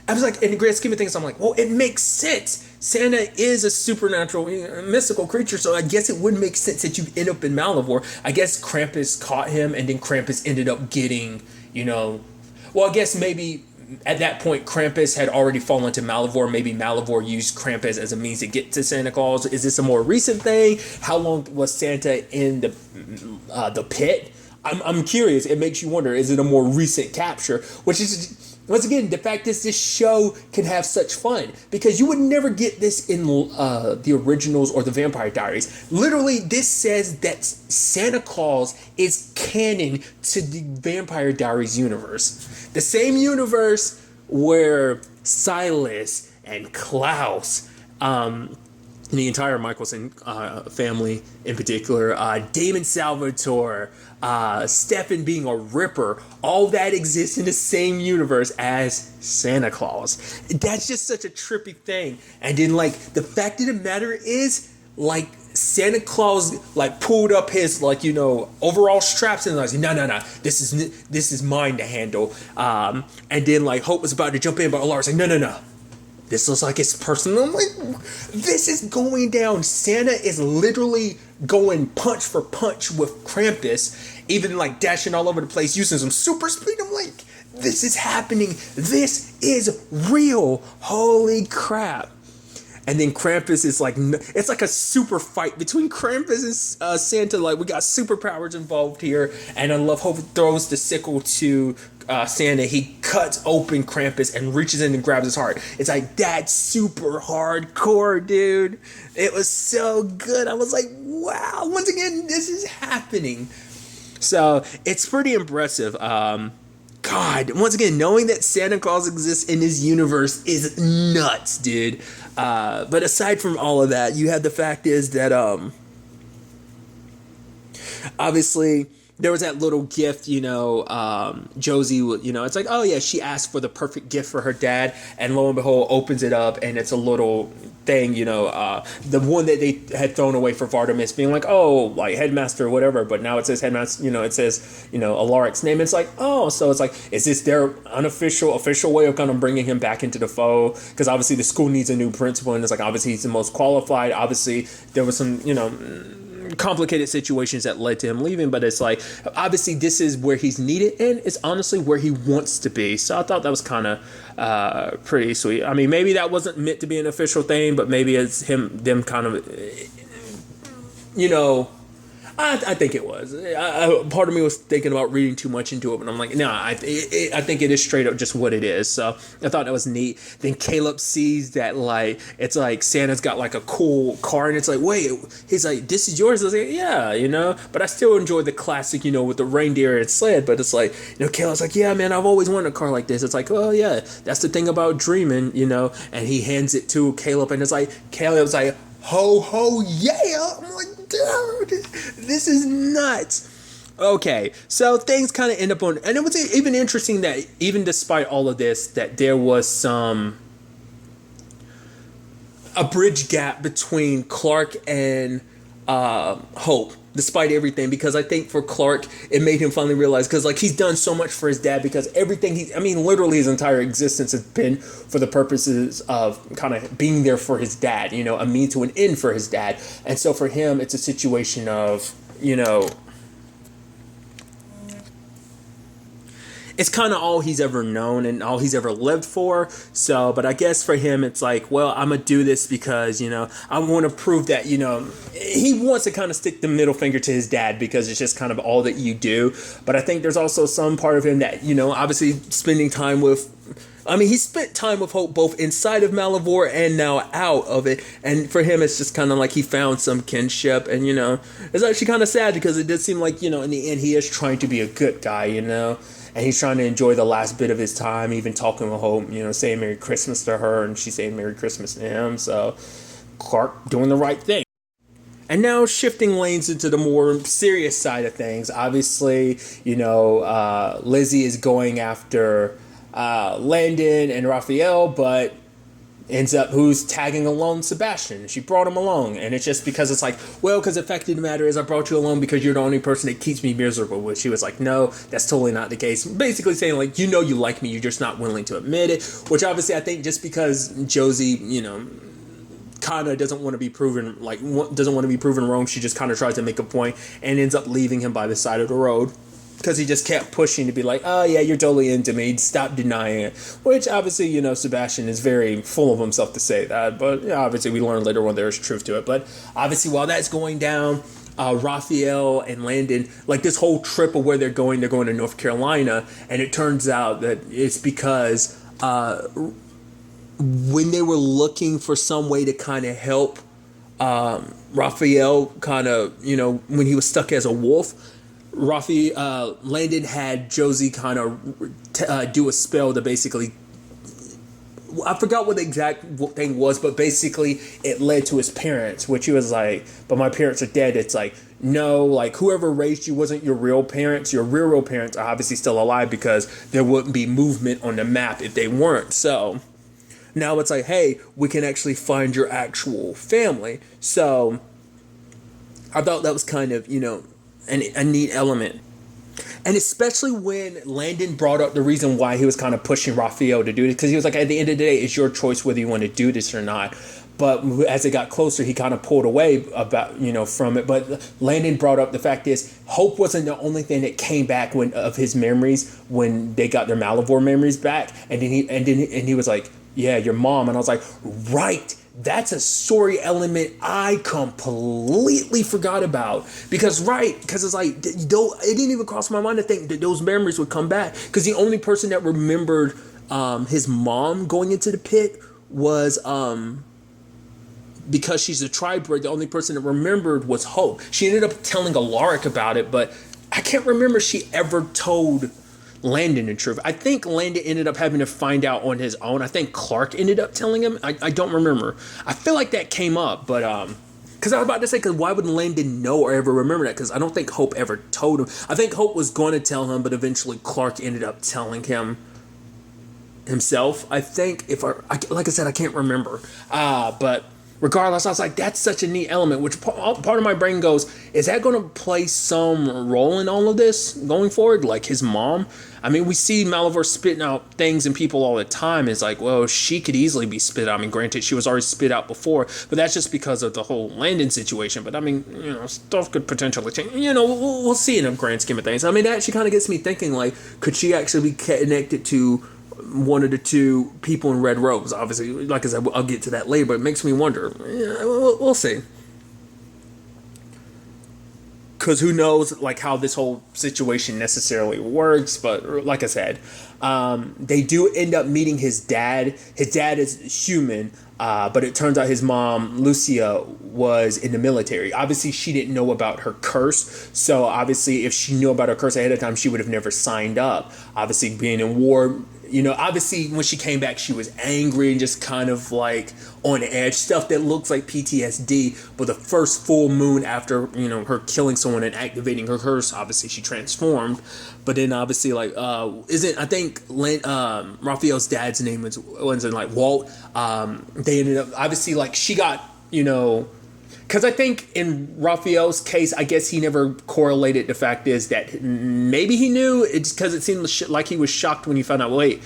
I was like, in the grand scheme of things, I'm like, well, it makes sense. Santa is a supernatural, mystical creature, so I guess it would make sense that you end up in Malivore. I guess Krampus caught him, and then Krampus ended up getting, well, I guess maybe at that point Krampus had already fallen to Malivore. Maybe Malivore used Krampus as a means to get to Santa Claus. Is this a more recent thing? How long was Santa in the pit? I'm curious. It makes you wonder, is it a more recent capture? Which is, once again, the fact is this show can have such fun, because you would never get this in the originals or the Vampire Diaries. Literally, this says that Santa Claus is canon to the Vampire Diaries universe. The same universe where Silas and Klaus, the entire Michelson family in particular, Damon Salvatore, Stefan being a Ripper, all that exists in the same universe as Santa Claus. That's just such a trippy thing. And then, like, the fact of the matter is, like, Santa Claus, like, pulled up his, like, overall straps and was like, no, this is mine to handle. And then, like, Hope was about to jump in, but Alaric's like, no. This looks like it's personal. I'm like, this is going down. Santa is literally going punch for punch with Krampus, even like dashing all over the place, using some super speed. I'm like, this is happening. This is real. Holy crap. And then Krampus is like, it's like a super fight between Krampus and Santa. Like, we got superpowers involved here. And I love Hope throws the sickle to Santa. He cuts open Krampus and reaches in and grabs his heart. It's like, that's super hardcore, dude. It was so good. I was like, wow, once again, this is happening. So it's pretty impressive. God, once again, knowing that Santa Claus exists in this universe is nuts, dude. But aside from all of that, you have the fact is that obviously there was that little gift, Josie, it's like, oh yeah, she asked for the perfect gift for her dad, and lo and behold, opens it up, and it's a little thing, the one that they had thrown away for Vardamus, being like, oh, like headmaster or whatever, but now it says headmaster, it says, Alaric's name. It's like, oh, so it's like, is this their official way of kind of bringing him back into the fold? Because obviously the school needs a new principal, and it's like, obviously he's the most qualified. Obviously there was some, complicated situations that led to him leaving, but it's like, obviously this is where he's needed, and it's honestly where he wants to be. So I thought that was kind of pretty sweet. I mean, maybe that wasn't meant to be an official thing, but maybe it's them kind of, I think it was. Part of me was thinking about reading too much into it, but I'm like, no, I think it is straight up just what it is. So I thought that was neat. Then Caleb sees that, like, it's like Santa's got like a cool car, and it's like, wait, he's like, this is yours? I was like, yeah, but I still enjoy the classic, with the reindeer and sled. But it's like, Caleb's like, yeah, man, I've always wanted a car like this. It's like, oh yeah, that's the thing about dreaming, and he hands it to Caleb, and it's like, Caleb's like, ho ho yeah. I'm like, dude, this is nuts. Okay, so things kind of end up on, and it was even interesting that even despite all of this, that there was a bridge gap between Clark and Hope, despite everything, because I think for Clark, it made him finally realize, because like he's done so much for his dad, because everything literally his entire existence has been for the purposes of kind of being there for his dad, a mean to an end for his dad. And so for him, it's a situation of, it's kind of all he's ever known and all he's ever lived for. So, but I guess for him, it's like, well, I'm going to do this because, I want to prove that, he wants to kind of stick the middle finger to his dad, because it's just kind of all that you do. But I think there's also some part of him that, obviously spending time with, he spent time with Hope both inside of Malivore and now out of it. And for him, it's just kind of like he found some kinship. And, it's actually kind of sad, because it did seem like, in the end, he is trying to be a good guy, and he's trying to enjoy the last bit of his time, even talking with Hope, saying Merry Christmas to her, and she's saying Merry Christmas to him. So Clark doing the right thing. And now shifting lanes into the more serious side of things. Obviously, Lizzie is going after Landon and Raphael, but ends up who's tagging along Sebastian. She brought him along, and it's just because it's like, well, because the fact of the matter is I brought you along because you're the only person that keeps me miserable. Which she was like, no, that's totally not the case. Basically saying like, you like me, you're just not willing to admit it. Which obviously I think just because Josie, kind of doesn't want to be proven wrong, she just kind of tries to make a point and ends up leaving him by the side of the road. Because he just kept pushing to be like, oh yeah, you're totally into me, stop denying it. Which obviously, Sebastian is very full of himself to say that. But obviously we learn later on there's truth to it. But obviously while that's going down, Raphael and Landon, like this whole trip of where they're going to North Carolina. And it turns out that it's because when they were looking for some way to kind of help Raphael kind of, when he was stuck as a wolf, Landon had Josie kind of do a spell to basically, I forgot what the exact thing was, but basically it led to his parents, which he was like, but my parents are dead. It's like, no, like whoever raised you wasn't your real parents. Your real parents are obviously still alive, because there wouldn't be movement on the map if they weren't. So now it's like, hey, we can actually find your actual family. So I thought that was kind of, a neat element. And especially when Landon brought up the reason why he was kind of pushing Raphael to do this, because he was like, at the end of the day, it's your choice whether you want to do this or not. But as it got closer, he kind of pulled away from it. But Landon brought up the fact is, Hope wasn't the only thing that came back of his memories when they got their Malivore memories back. And then he was like, yeah, your mom. And I was like, right. That's a story element I completely forgot about. Because it's like, it didn't even cross my mind to think that those memories would come back. Because the only person that remembered his mom going into the pit was, because she's a tri-bird, the only person that remembered was Hope. She ended up telling Alaric about it, but I can't remember she ever told Landon the truth. I think Landon ended up having to find out on his own. I think Clark ended up telling him. I don't remember. I feel like that came up, but Because I was about to say, because why would Landon know or ever remember that? Because I don't think Hope ever told him. I think Hope was going to tell him, but eventually Clark ended up telling him himself. I think, like I said, I can't remember. But regardless, I was like, that's such a neat element, which part of my brain goes, is that going to play some role in all of this going forward? Like his mom? I mean, we see Malivore spitting out things in people all the time. It's like, well, she could easily be spit out. I mean, granted, she was already spit out before, but that's just because of the whole Landon situation. But I mean, stuff could potentially change. We'll see in the grand scheme of things. I mean, that actually kind of gets me thinking, like, could she actually be connected to one of the two people in red robes? Obviously, like I said, I'll get to that later, but it makes me wonder. We'll see. Because who knows, like, how this whole situation necessarily works. But like I said, they do end up meeting his dad. His dad is human, but it turns out his mom, Lucia, was in the military. Obviously, she didn't know about her curse. So obviously, if she knew about her curse ahead of time, she would have never signed up. Obviously, being in war, obviously when she came back, she was angry and just kind of like on edge. Stuff that looks like PTSD. But the first full moon after, her killing someone and activating her curse, obviously she transformed. But then obviously, like, I think Raphael's dad's name was like Walt. They ended up, obviously, like, she got, because I think in Raphael's case, I guess he never correlated. The fact is that maybe he knew. It's because it seemed like he was shocked when he found out. Wait,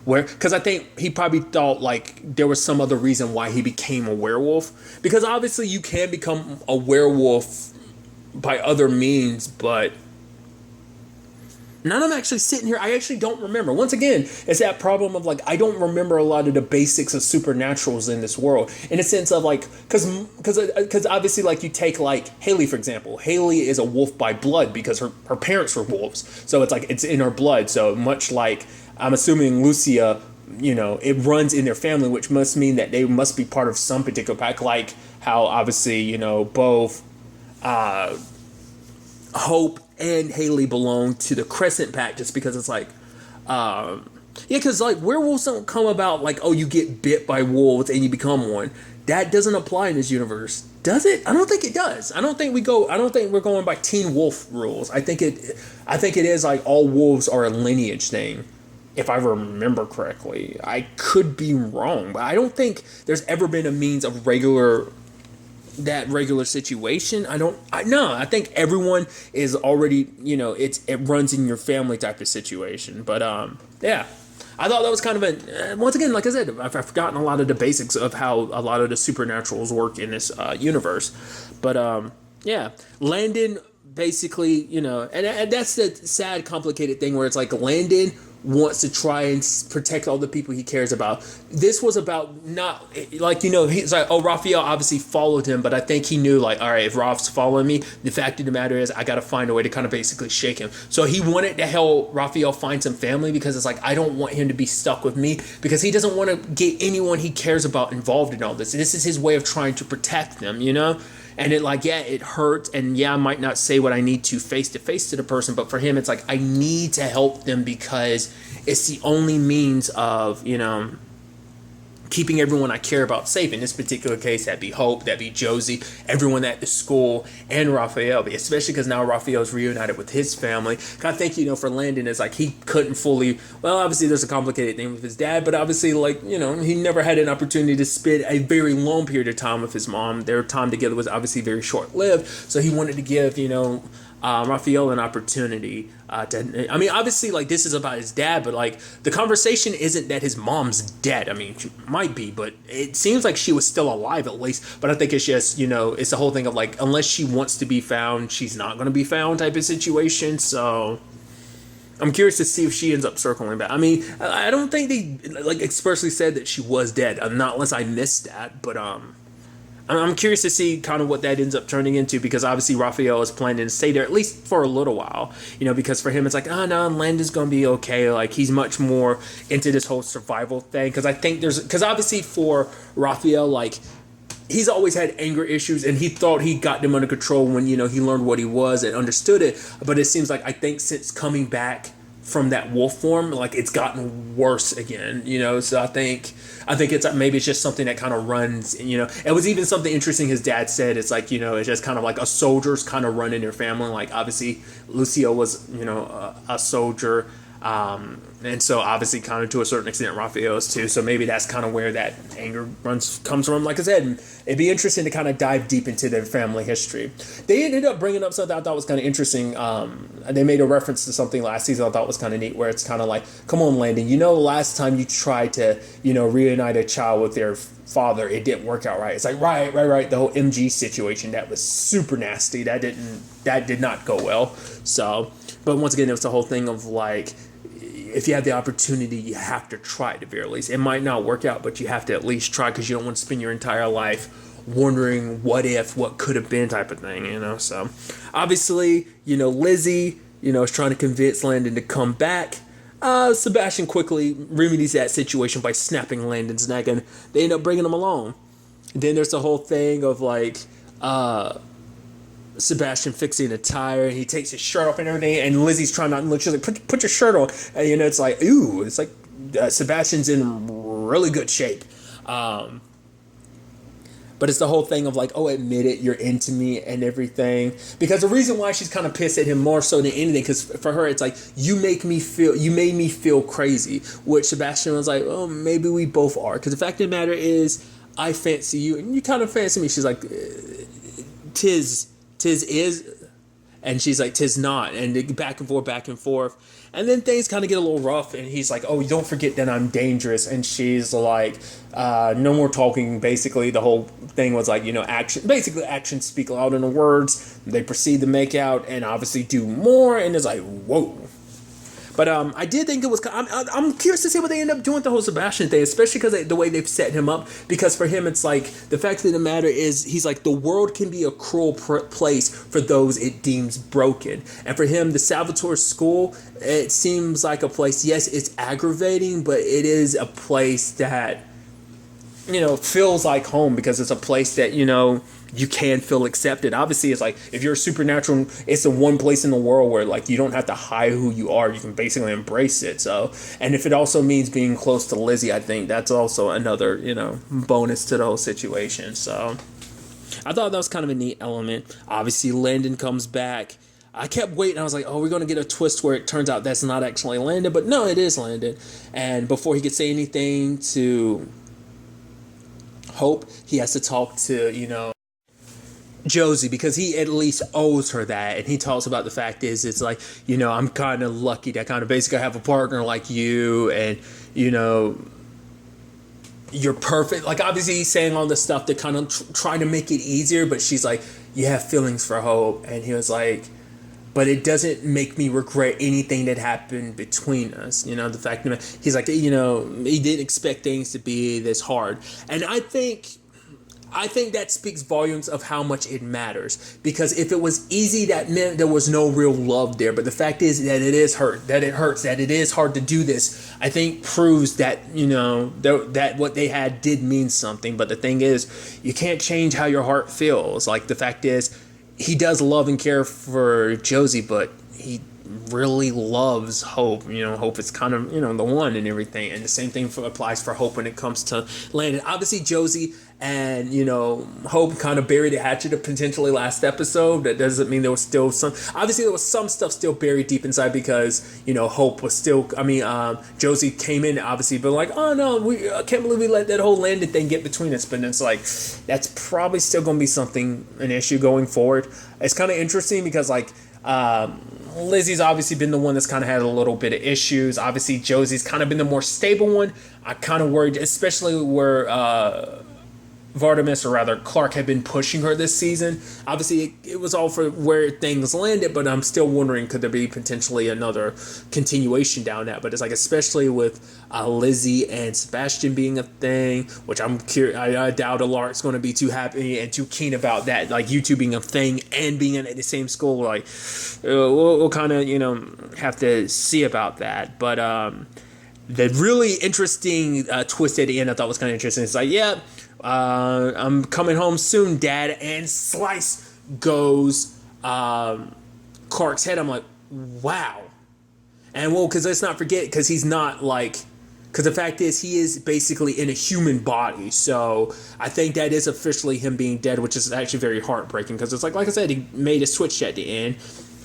where? Because I think he probably thought like there was some other reason why he became a werewolf. Because obviously you can become a werewolf by other means, but now I'm actually sitting here, I actually don't remember. Once again, it's that problem of like, I don't remember a lot of the basics of supernaturals in this world. In a sense of like, because obviously like you take like Haley, for example. Haley is a wolf by blood because her parents were wolves. So it's like, it's in her blood. So much like, I'm assuming Lucia, it runs in their family, which must mean that they must be part of some particular pack. Like how obviously, both Hope and Haley belong to the Crescent Pack, just because it's like, because like werewolves don't come about like, oh, you get bit by wolves and you become one. That doesn't apply in this universe, does it? I don't think it does. I don't think we're going by Teen Wolf rules. I think it is like all wolves are a lineage thing, if I remember correctly. I could be wrong, but I don't think there's ever been a means of regular situation. I think everyone is already, it runs in your family type of situation. But yeah, I thought that was kind of once again, like I said, I've forgotten a lot of the basics of how a lot of the supernaturals work in this universe. But yeah, Landon basically, and that's the sad, complicated thing where it's like Landon wants to try and protect all the people he cares about. This was about not like, he's like, oh, Raphael obviously followed him, but I think he knew like, all right, if Raph's following me, the fact of the matter is I got to find a way to kind of basically shake him. So he wanted to help Raphael find some family, because it's like, I don't want him to be stuck with me, because he doesn't want to get anyone he cares about involved in all this. This is his way of trying to protect them, And it like, yeah, it hurts, and yeah, I might not say what I need to face to the person, but for him, it's like, I need to help them because it's the only means of, keeping everyone I care about safe. In this particular case, that'd be Hope, that'd be Josie, everyone at the school, and Raphael, especially because now Raphael's reunited with his family. I think, for Landon, it's like he couldn't fully, well, obviously there's a complicated thing with his dad, but obviously, like, he never had an opportunity to spend a very long period of time with his mom. Their time together was obviously very short-lived, so he wanted to give, Raphael an opportunity obviously, like, this is about his dad, but like the conversation isn't that his mom's dead. I mean, she might be, but it seems like she was still alive at least. But I think it's just, it's the whole thing of like, unless she wants to be found, she's not going to be found type of situation. So I'm curious to see if she ends up circling back. I mean, I don't think they like expressly said that she was dead, not unless I missed that, but I'm curious to see kind of what that ends up turning into, because obviously Raphael is planning to stay there at least for a little while, because for him it's like, oh no, Landon's gonna be okay. Like, he's much more into this whole survival thing, because I think because obviously for Raphael, like, he's always had anger issues, and he thought he got them under control when, he learned what he was and understood it. But it seems like, I think since coming back from that wolf form, like it's gotten worse again, so I think it's maybe it's just something that kind of runs, it was even something interesting his dad said. It's like, it's just kind of like a soldier's kind of run in their family. Like obviously Lucio was, a soldier, and so obviously kind of to a certain extent Raphael's too, so maybe that's kind of where that anger comes from. Like I said, it'd be interesting to kind of dive deep into their family history. They ended up bringing up something I thought was kind of interesting. They made a reference to something last season I thought was kind of neat, where it's kind of like, come on Landon, last time you tried to reunite a child with their father, it didn't work out right. It's like right, the whole MG situation, that was super nasty. That did not go well. So, but once again, it was the whole thing of like, if you have the opportunity, you have to try at the very least. It might not work out, but you have to at least try, because you don't want to spend your entire life wondering what if, what could have been type of thing, So obviously, Lizzie, is trying to convince Landon to come back. Sebastian quickly remedies that situation by snapping Landon's neck, and they end up bringing him along. And then there's the whole thing of like, Sebastian fixing a tire, and he takes his shirt off and everything, and Lizzie's trying not to look. She's like, put your shirt on. And, it's like, ooh, it's like Sebastian's in really good shape. But it's the whole thing of like, oh, admit it, you're into me and everything. Because the reason why she's kind of pissed at him more so than anything, because for her, it's like, you made me feel crazy. Which Sebastian was like, oh, maybe we both are. Because the fact of the matter is, I fancy you, and you kind of fancy me. She's like, tis is, and she's like, tis not, and back and forth, and then things kind of get a little rough, and he's like, oh, don't forget that I'm dangerous, and she's like, no more talking. Basically the whole thing was like, actions speak louder than words. They proceed to make out and obviously do more, and it's like, whoa. But I did think it was. I'm curious to see what they end up doing with the whole Sebastian thing, especially because the way they've set him up. Because for him, it's like, the fact of the matter is, he's like, the world can be a cruel place for those it deems broken. And for him, the Salvatore School, it seems like a place. Yes, it's aggravating, but it is a place that feels like home, because it's a place that you can feel accepted. Obviously, it's like, if you're a supernatural, it's the one place in the world where like you don't have to hide who you are. You can basically embrace it. So, and if it also means being close to Lizzie, I think that's also another, bonus to the whole situation. So I thought that was kind of a neat element. Obviously, Landon comes back. I kept waiting. I was like, oh, we're going to get a twist where it turns out that's not actually Landon. But no, it is Landon. And before he could say anything to Hope, he has to talk to, Josie, because he at least owes her that. And he talks about the fact is, it's like, I'm kind of lucky to kind of basically have a partner like you, and you're perfect. Like, obviously he's saying all this stuff to kind of try to make it easier, but she's like, you have feelings for Hope. And he was like, but it doesn't make me regret anything that happened between us. The fact that he's like, he didn't expect things to be this hard. And I think that speaks volumes of how much it matters. Because if it was easy, that meant there was no real love there. But the fact is that it hurts, that it is hard to do this, I think proves that, that what they had did mean something. But the thing is, you can't change how your heart feels. Like, the fact is, he does love and care for Josie, but he really loves Hope. Hope is kind of, the one and everything. And the same thing applies for Hope when it comes to Landon. Obviously, Josie and, Hope kind of buried a hatchet potentially last episode. That doesn't mean there was still some... Obviously, there was some stuff still buried deep inside because, Hope was still... Josie came in, obviously, but like, oh, no, I can't believe we let that whole Landon thing get between us. But it's like, that's probably still going to be an issue going forward. It's kind of interesting because, like... Lizzie's obviously been the one that's kind of had a little bit of issues. Obviously, Josie's kind of been the more stable one. I kind of worried, especially where Vardamus, or rather Clark, had been pushing her this season. Obviously, it was all for where things landed, but I'm still wondering, could there be potentially another continuation down that? But it's like, especially with Lizzie and Sebastian being a thing, which I'm curious. I doubt Alaric's going to be too happy and too keen about that, like you two being a thing and being at the same school. Like, we'll kind of, have to see about that. But the really interesting twist at the end I thought was kind of interesting. It's like, yeah, I'm coming home soon, Dad. And slice goes Clark's head. I'm like, wow. And well, because let's not forget, because he's not like, because the fact is he is basically in a human body. So I think that is officially him being dead, which is actually very heartbreaking because it's like I said, he made a switch at the end.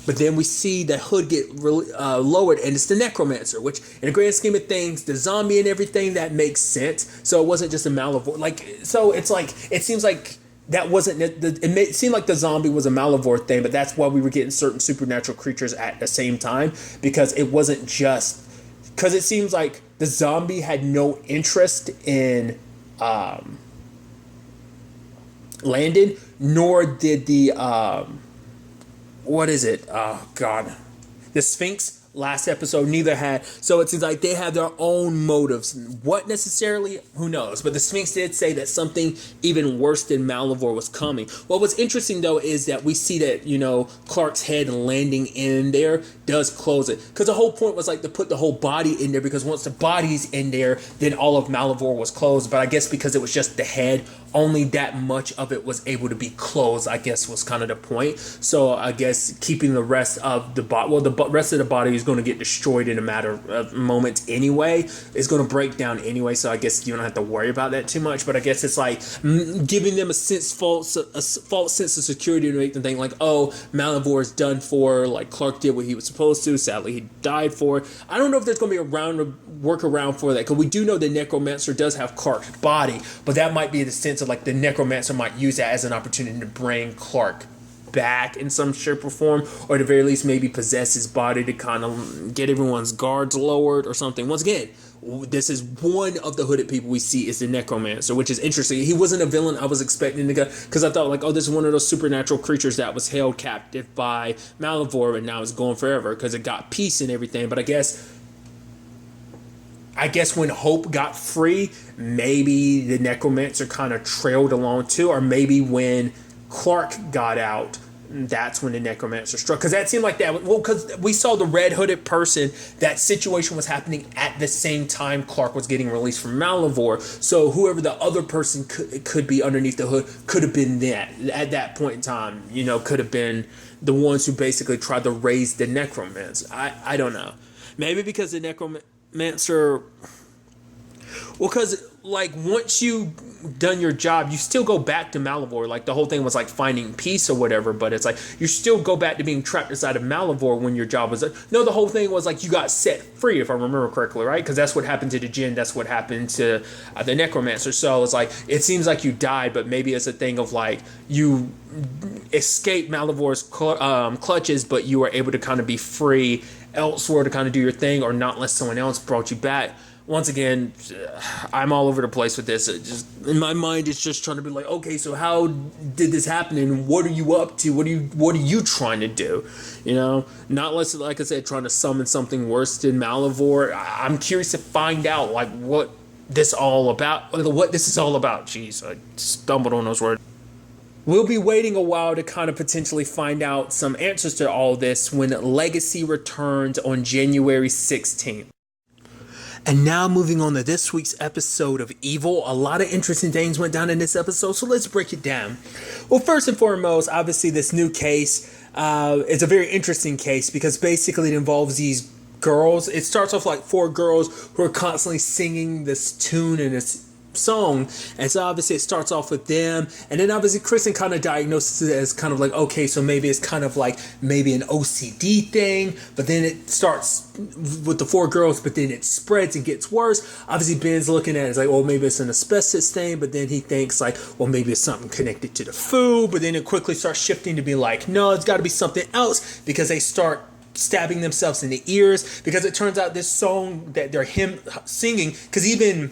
But then we see the hood get lowered, and it's the necromancer, which in the grand scheme of things, the zombie and everything, that makes sense. So it wasn't just a Malivore. Like, so it's like, it seems like that wasn't, it seemed like the zombie was a Malivore thing, but that's why we were getting certain supernatural creatures at the same time, because it wasn't just, because it seems like the zombie had no interest in Landon, nor did the, what is it? Oh, God. The Sphinx last episode neither had. So it seems like they have their own motives. What necessarily? Who knows? But the Sphinx did say that something even worse than Malivore was coming. What was interesting, though, is that we see that, you know, Clark's head landing in there does close it. Because the whole point was like to put the whole body in there, because once the body's in there, then all of Malivore was closed. But I guess because it was just the head, only that much of it was able to be closed, I guess, was kind of the point. So I guess keeping the rest of the body, well, the rest of the body is going to get destroyed in a matter of moments anyway. It's going to break down anyway, so I guess you don't have to worry about that too much. But I guess it's like giving them a false sense of security to make them think like, oh, Malivore is done for, like Clark did what he was supposed to. Sadly, he died for it. I don't know if there's going to be a workaround for that, because we do know the Necromancer does have Clark's body, but that might be the sense of like the Necromancer might use that as an opportunity to bring Clark back in some shape or form, or at the very least maybe possess his body to kind of get everyone's guards lowered or something. Once again, this is one of the hooded people we see is the Necromancer, which is interesting. He wasn't a villain I was expecting to go, because I thought like, oh, this is one of those supernatural creatures that was held captive by Malivore and now is going forever because it got peace and everything. But I guess when Hope got free, maybe the Necromancer kind of trailed along too, or maybe when Clark got out, that's when the Necromancer struck. Because that seemed like that. Well, because we saw the red hooded person, that situation was happening at the same time Clark was getting released from Malivore. So whoever the other person could be underneath the hood could have been that at that point in time. You know, could have been the ones who basically tried to raise the Necromancer. I don't know. Maybe because the Necromancer. Well, because like once you done your job, you still go back to Malivore. Like the whole thing was like finding peace or whatever, but it's like you still go back to being trapped inside of Malivore when your job was done. No, the whole thing was like you got set free, if I remember correctly, right? Because that's what happened to the Djinn. That's what happened to the Necromancer. So it's like it seems like you died, but maybe it's a thing of like you escaped Malivore's clutches, but you were able to kind of be free elsewhere to kind of do your thing, or not unless someone else brought you back. Once again, I'm all over the place with this. It just in my mind, it's just trying to be like, okay, so how did this happen, and what are you up to? What are you trying to do? You know, not less like I said, trying to summon something worse than Malivore. I'm curious to find out like what this is all about. Jeez, I stumbled on those words. We'll be waiting a while to kind of potentially find out some answers to all this when Legacy returns on January 16th. And now moving on to this week's episode of Evil. A lot of interesting things went down in this episode, so let's break it down. Well, first and foremost, obviously this new case is a very interesting case because basically it involves these girls. It starts off like 4 girls who are constantly singing this tune and this song, and so obviously it starts off with them, and then obviously Kristen kind of diagnoses it as kind of like, okay, so maybe it's kind of like maybe an OCD thing, but then it starts with the 4 girls, but then it spreads and gets worse. Obviously Ben's looking at it, it's like, well, maybe it's an asbestos thing, but then he thinks like, well, maybe it's something connected to the food, but then it quickly starts shifting to be like, no, it's got to be something else, because they start stabbing themselves in the ears, because it turns out this song that they're singing, because even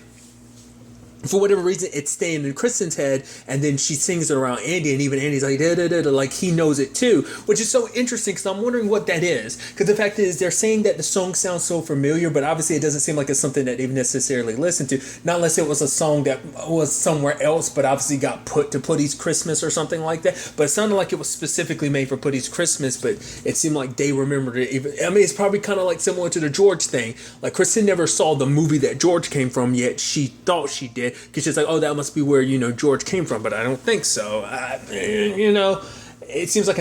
for whatever reason, it's staying in Kristen's head, and then she sings it around Andy, and even Andy's like, da, da, da, da, like he knows it too, which is so interesting, because I'm wondering what that is, because the fact is, they're saying that the song sounds so familiar, but obviously it doesn't seem like it's something that they've necessarily listened to, not unless it was a song that was somewhere else, but obviously got put to Putty's Christmas or something like that, but it sounded like it was specifically made for Putty's Christmas, but it seemed like they remembered it even. I mean, it's probably kind of like similar to the George thing, like Kristen never saw the movie that George came from, yet she thought she did, because she's like, oh, that must be where, you know, George came from, but I don't think so. You know, it seems like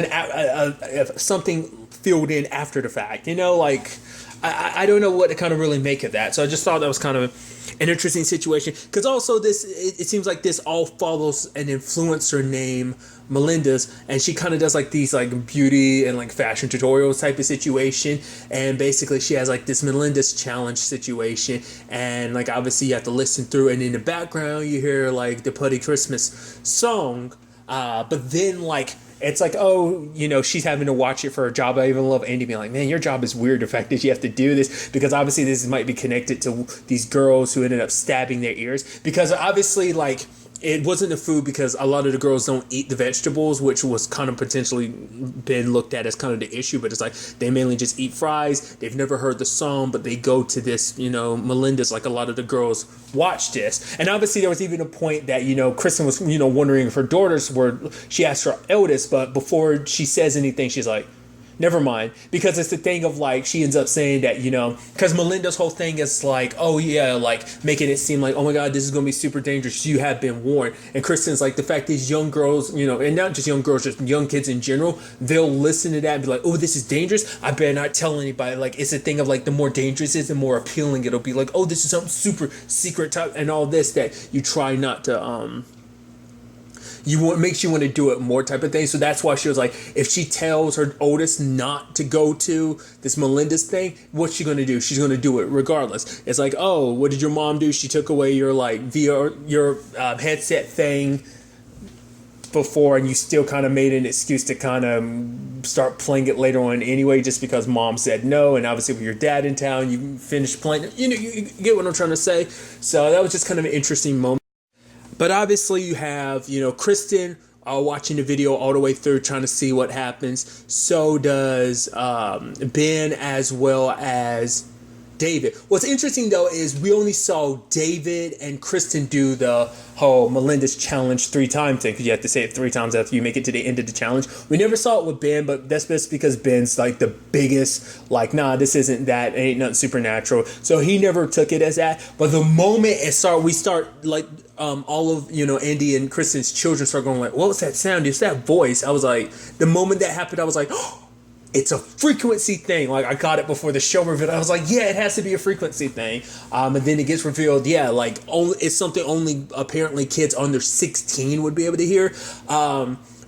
something filled in after the fact. You know, like I don't know what to kind of really make of that. So I just thought that was kind of an interesting situation, because also it seems like this all follows an influencer named Melinda's, and she kind of does like these like beauty and like fashion tutorials type of situation, and basically she has like this Melinda's challenge situation, and like obviously you have to listen through, and in the background you hear like the Putty Christmas song, but then like it's like, oh, you know, she's having to watch it for her job. I even love Andy being like, man, your job is weird. The fact that you have to do this, because obviously this might be connected to these girls who ended up stabbing their ears, because obviously like it wasn't the food, because a lot of the girls don't eat the vegetables, which was kind of potentially been looked at as kind of the issue. But it's like they mainly just eat fries. They've never heard the song, but they go to this, you know, Melinda's, like a lot of the girls watch this. And obviously there was even a point that, you know, Kristen was, you know, wondering if her daughters were, she asked her eldest, but before she says anything, she's like, never mind, because it's the thing of like, she ends up saying that, you know, because Melinda's whole thing is like, oh yeah, like making it seem like, oh my God, this is going to be super dangerous. You have been warned. And Kristen's like, the fact these young girls, you know, and not just young girls, just young kids in general, they'll listen to that and be like, oh, this is dangerous. I better not tell anybody. Like, it's a thing of like, the more dangerous it is, the more appealing it'll be. Like, oh, this is something super secret type and all this that you try not to, makes you want to do it more type of thing. So that's why she was like, if she tells her oldest not to go to this Melinda's thing, what's she going to do? She's going to do it regardless. It's like, oh, what did your mom do? She took away your like VR, your headset thing before, and you still kind of made an excuse to kind of start playing it later on anyway, just because mom said no. And obviously with your dad in town, you finished playing. You know, you get what I'm trying to say. So that was just kind of an interesting moment. But obviously you have, you know, Kristen watching the video all the way through, trying to see what happens. So does Ben, as well as David. What's interesting though is we only saw David and Kristen do the whole Melinda's challenge 3 times thing, because you have to say it 3 times after you make it to the end of the challenge. We never saw it with Ben, but that's just because Ben's like the biggest, like, nah, this isn't that, it ain't nothing supernatural. So he never took it as that. But the moment we start like all of, you know, Andy and Kristen's children start going like, what was that sound? It's that voice. I was like, the moment that happened, I was like, oh, it's a frequency thing. Like, I got it before the show revealed. I was like, yeah, it has to be a frequency thing. And then it gets revealed, yeah, like it's something only apparently kids under 16 would be able to hear.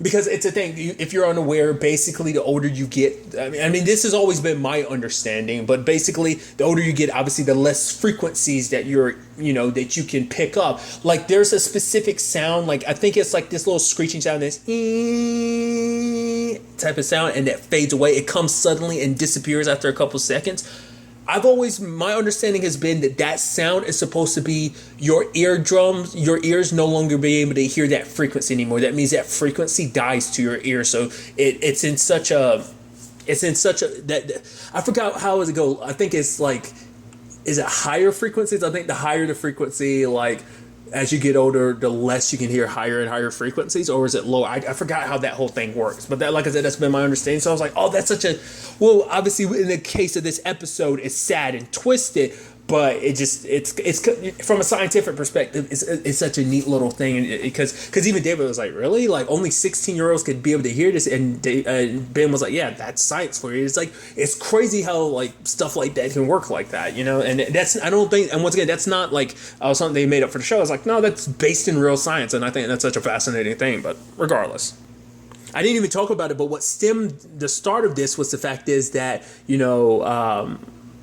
Because it's a thing, if you're unaware, basically the older you get, I mean, this has always been my understanding, but basically the older you get, obviously the less frequencies that that you can pick up. Like, there's a specific sound, like I think it's like this little screeching sound, this type of sound, and that fades away. It comes suddenly and disappears after a couple seconds. My understanding has been that sound is supposed to be your eardrums, your ears no longer being able to hear that frequency anymore. That means that frequency dies to your ear. So it's in such a, I forgot how does it go. I think it's like, is it higher frequencies? I think the higher the frequency, like, as you get older, the less you can hear higher and higher frequencies, or is it low? I forgot how that whole thing works, but that, like I said, that's been my understanding. So I was like, oh, that's such a, well, obviously in the case of this episode, it's sad and twisted, but it's from a scientific perspective, it's such a neat little thing, because even David was like, really, like only 16-year-olds could be able to hear this, and Ben was like, yeah, that's science for you. It's like, it's crazy how like stuff like that can work like that, you know. And that's, I don't think, and once again, that's not like something they made up for the show. It's like, no, that's based in real science, and I think that's such a fascinating thing. But regardless, I didn't even talk about it, but what stemmed the start of this was the fact is that, you know,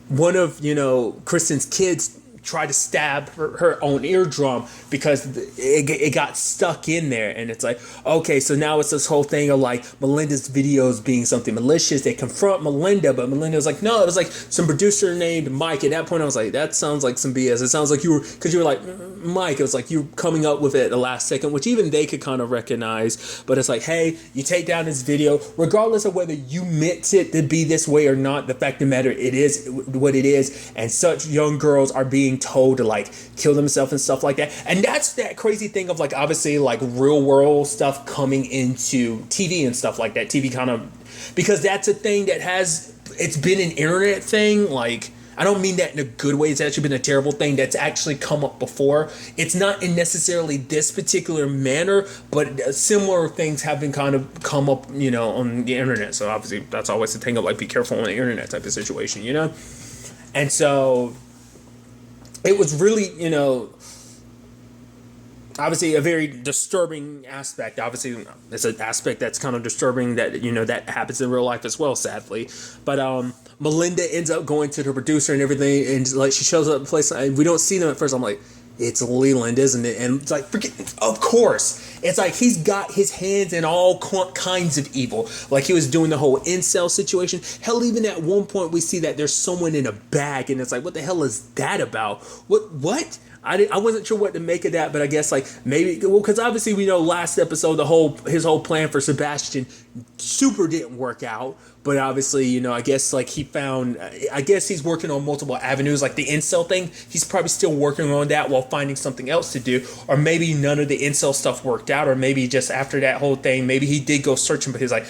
one of, you know, Kristen's kids tried to stab her own eardrum because it got stuck in there. And it's like, okay, so now it's this whole thing of like Melinda's videos being something malicious. They confront Melinda, but Melinda was like, no, it was like some producer named Mike. At that point I was like, that sounds like some BS. It sounds like because you were like, Mike, it was like you coming up with it at the last second, which even they could kind of recognize. But it's like, hey, you take down this video, regardless of whether you meant it to be this way or not, the fact of the matter, it is what it is. And such young girls are being told to like kill themselves and stuff like that. And that's that crazy thing of like, obviously like real world stuff coming into TV and stuff like that. TV kind of, because that's a thing that it's been an internet thing. Like, I don't mean that in a good way. It's actually been a terrible thing that's actually come up before. It's not in necessarily this particular manner, but similar things have been kind of come up, you know, on the internet. So obviously that's always the thing of like, be careful on the internet type of situation, you know? And so it was really, you know, obviously a very disturbing aspect. Obviously it's an aspect that's kind of disturbing that, you know, that happens in real life as well, sadly. But Melinda ends up going to the producer and everything, and like she shows up at the place and we don't see them at first. I'm like, it's Leland, isn't it? And it's like, of course. It's like he's got his hands in all kinds of evil. Like he was doing the whole incel situation. Hell, even at one point we see that there's someone in a bag, and it's like, what the hell is that about? What? I wasn't sure what to make of that, but I guess like maybe, well, because obviously we know last episode his whole plan for Sebastian super didn't work out. But obviously, you know, I guess like I guess he's working on multiple avenues, like the incel thing. He's probably still working on that while finding something else to do. Or maybe none of the incel stuff worked out. Or maybe just after that whole thing, maybe he did go searching, but he's like,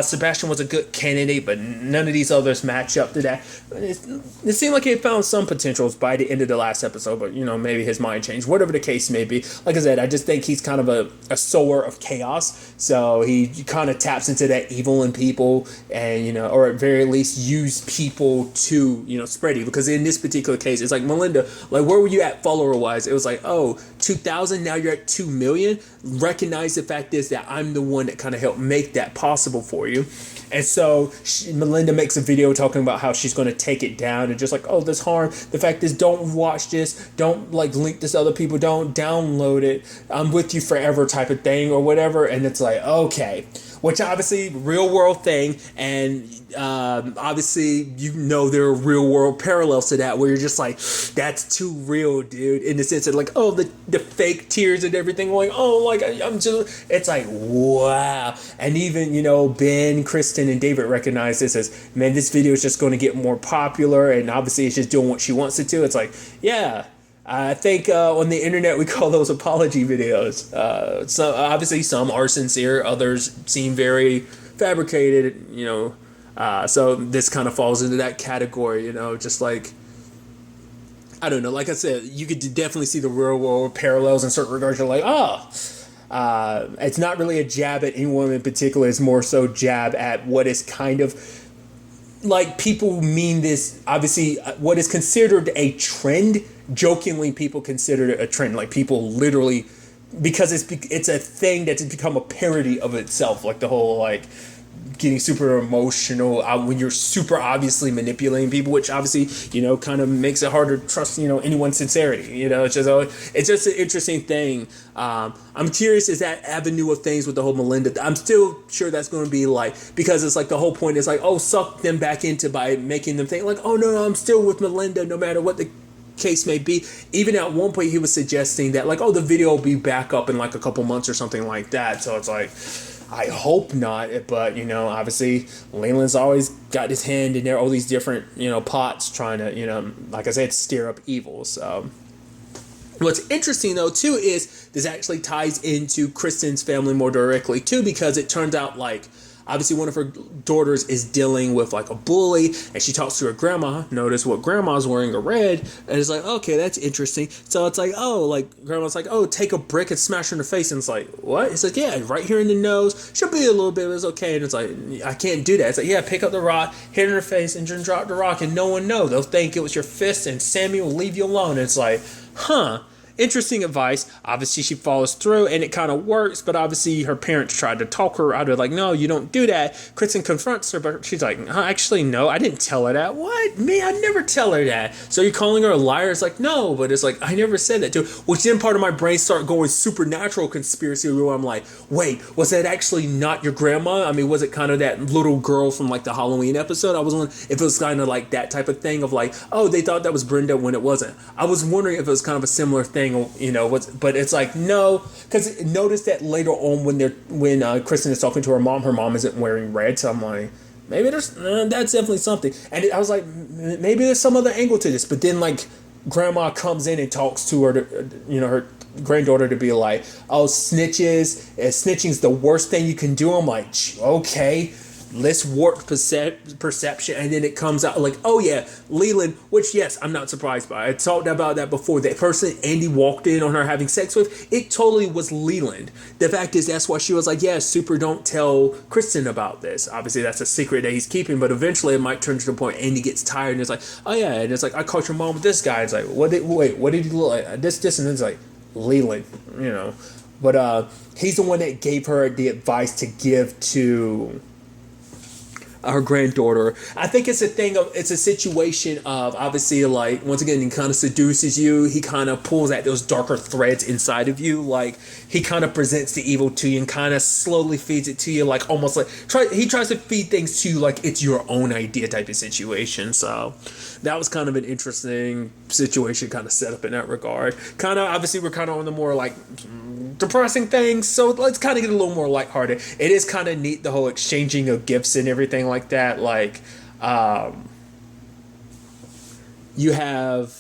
Sebastian was a good candidate, but none of these others match up to that. It seemed like he had found some potentials by the end of the last episode, but, you know, maybe his mind changed. Whatever the case may be. Like I said, I just think he's kind of a sower of chaos. So he kind of taps into that evil in people, and, you know, or at very least use people to, you know, spread evil. Because in this particular case, it's like, Melinda, like, where were you at follower wise? It was like, 2,000, now you're at 2 million. Recognize the fact is that I'm the one that kind of helped make that possible for you. And so Melinda makes a video talking about how she's going to take it down, and just like, this harm. The fact is, don't watch this. Don't like link this to other people. Don't download it. I'm with you forever type of thing or whatever. And it's like, okay. Which obviously real world thing, and obviously, you know, there are real world parallels to that where you're just like, that's too real, dude, in the sense of like, the fake tears and everything, like, I'm just, it's like, wow. And even, you know, Ben, Kristen, and David recognize this as, man, this video is just going to get more popular, and obviously it's just doing what she wants it to. It's like, yeah. I think on the internet we call those apology videos. So obviously some are sincere, others seem very fabricated, you know. So this kind of falls into that category, you know, just like, I don't know. Like I said, you could definitely see the real world parallels in certain regards. You're like, it's not really a jab at anyone in particular. It's more so jab at what is kind of like, people mean this, obviously, what is considered a trend. Jokingly, people consider it a trend. Like, people literally, because it's a thing that's become a parody of itself. Like the whole like getting super emotional when you're super obviously manipulating people, which obviously, you know, kind of makes it harder to trust, you know, anyone's sincerity. You know, it's just an interesting thing. I'm curious, is that avenue of things with the whole Melinda, I'm still sure that's going to be like, because it's like the whole point is like, suck them back into by making them think like, no, I'm still with Melinda no matter what the case may be. Even at one point he was suggesting that like, the video will be back up in like a couple months or something like that. So it's like, I hope not, but, you know, obviously Leland's always got his hand in there, all these different, you know, pots trying to, you know, like I said, stir up evil. So what's interesting though too is this actually ties into Kristen's family more directly too, because it turns out like, obviously one of her daughters is dealing with like a bully, and she talks to her grandma. Notice what grandma's wearing, a red, and it's like, okay, that's interesting. So it's like, like grandma's like, take a brick and smash her in the face, and it's like, what? It's like, yeah, right here in the nose. She'll be a little bit, but it's okay. And it's like, I can't do that. It's like, yeah, pick up the rock, hit her in her face, and just drop the rock, and no one knows. They'll think it was your fist, and Sammy will leave you alone. And it's like, interesting advice. Obviously she follows through and it kind of works, but obviously her parents tried to talk her out of like, no, you don't do that. Kristen confronts her, but she's like, actually no, I didn't tell her that. What? Me, I never tell her that. So you're calling her a liar? It's like, no, but it's like, I never said that to her. Which then part of my brain start going supernatural conspiracy where I'm like, wait, was that actually not your grandma? I mean, was it kind of that little girl from like the Halloween episode? I was wondering if it was kind of like that type of thing of like, they thought that was Brenda when it wasn't. I was wondering if it was kind of a similar thing, you know, but it's like, no, because notice that later on when Kristen is talking to her mom isn't wearing red. So I'm like, maybe there's that's definitely something. And I was like, maybe there's some other angle to this. But then like grandma comes in and talks to her, you know, her granddaughter to be like, snitching's the worst thing you can do. I'm like, okay. let's warp perception, and then it comes out like, oh yeah, Leland, which yes, I'm not surprised by. I talked about that before. The person Andy walked in on her having sex with, it totally was Leland. The fact is, that's why she was like, yeah, Super, don't tell Kristen about this. Obviously, that's a secret that he's keeping, but eventually it might turn to the point Andy gets tired and it's like, oh yeah, and it's like, I caught your mom with this guy. It's like, what did he look like? This, and it's like, Leland, you know. But he's the one that gave her the advice to give to her granddaughter. I think it's a situation of, obviously, like, once again, he kind of seduces you. He kind of pulls at those darker threads inside of you. Like, he kind of presents the evil to you and kind of slowly feeds it to you, like, almost like, he tries to feed things to you like it's your own idea type of situation. So that was kind of an interesting situation kind of set up in that regard. Kind of, obviously, we're kind of on the more, like, depressing things, so let's kind of get a little more lighthearted. It is kind of neat, the whole exchanging of gifts and everything like that. Like, you have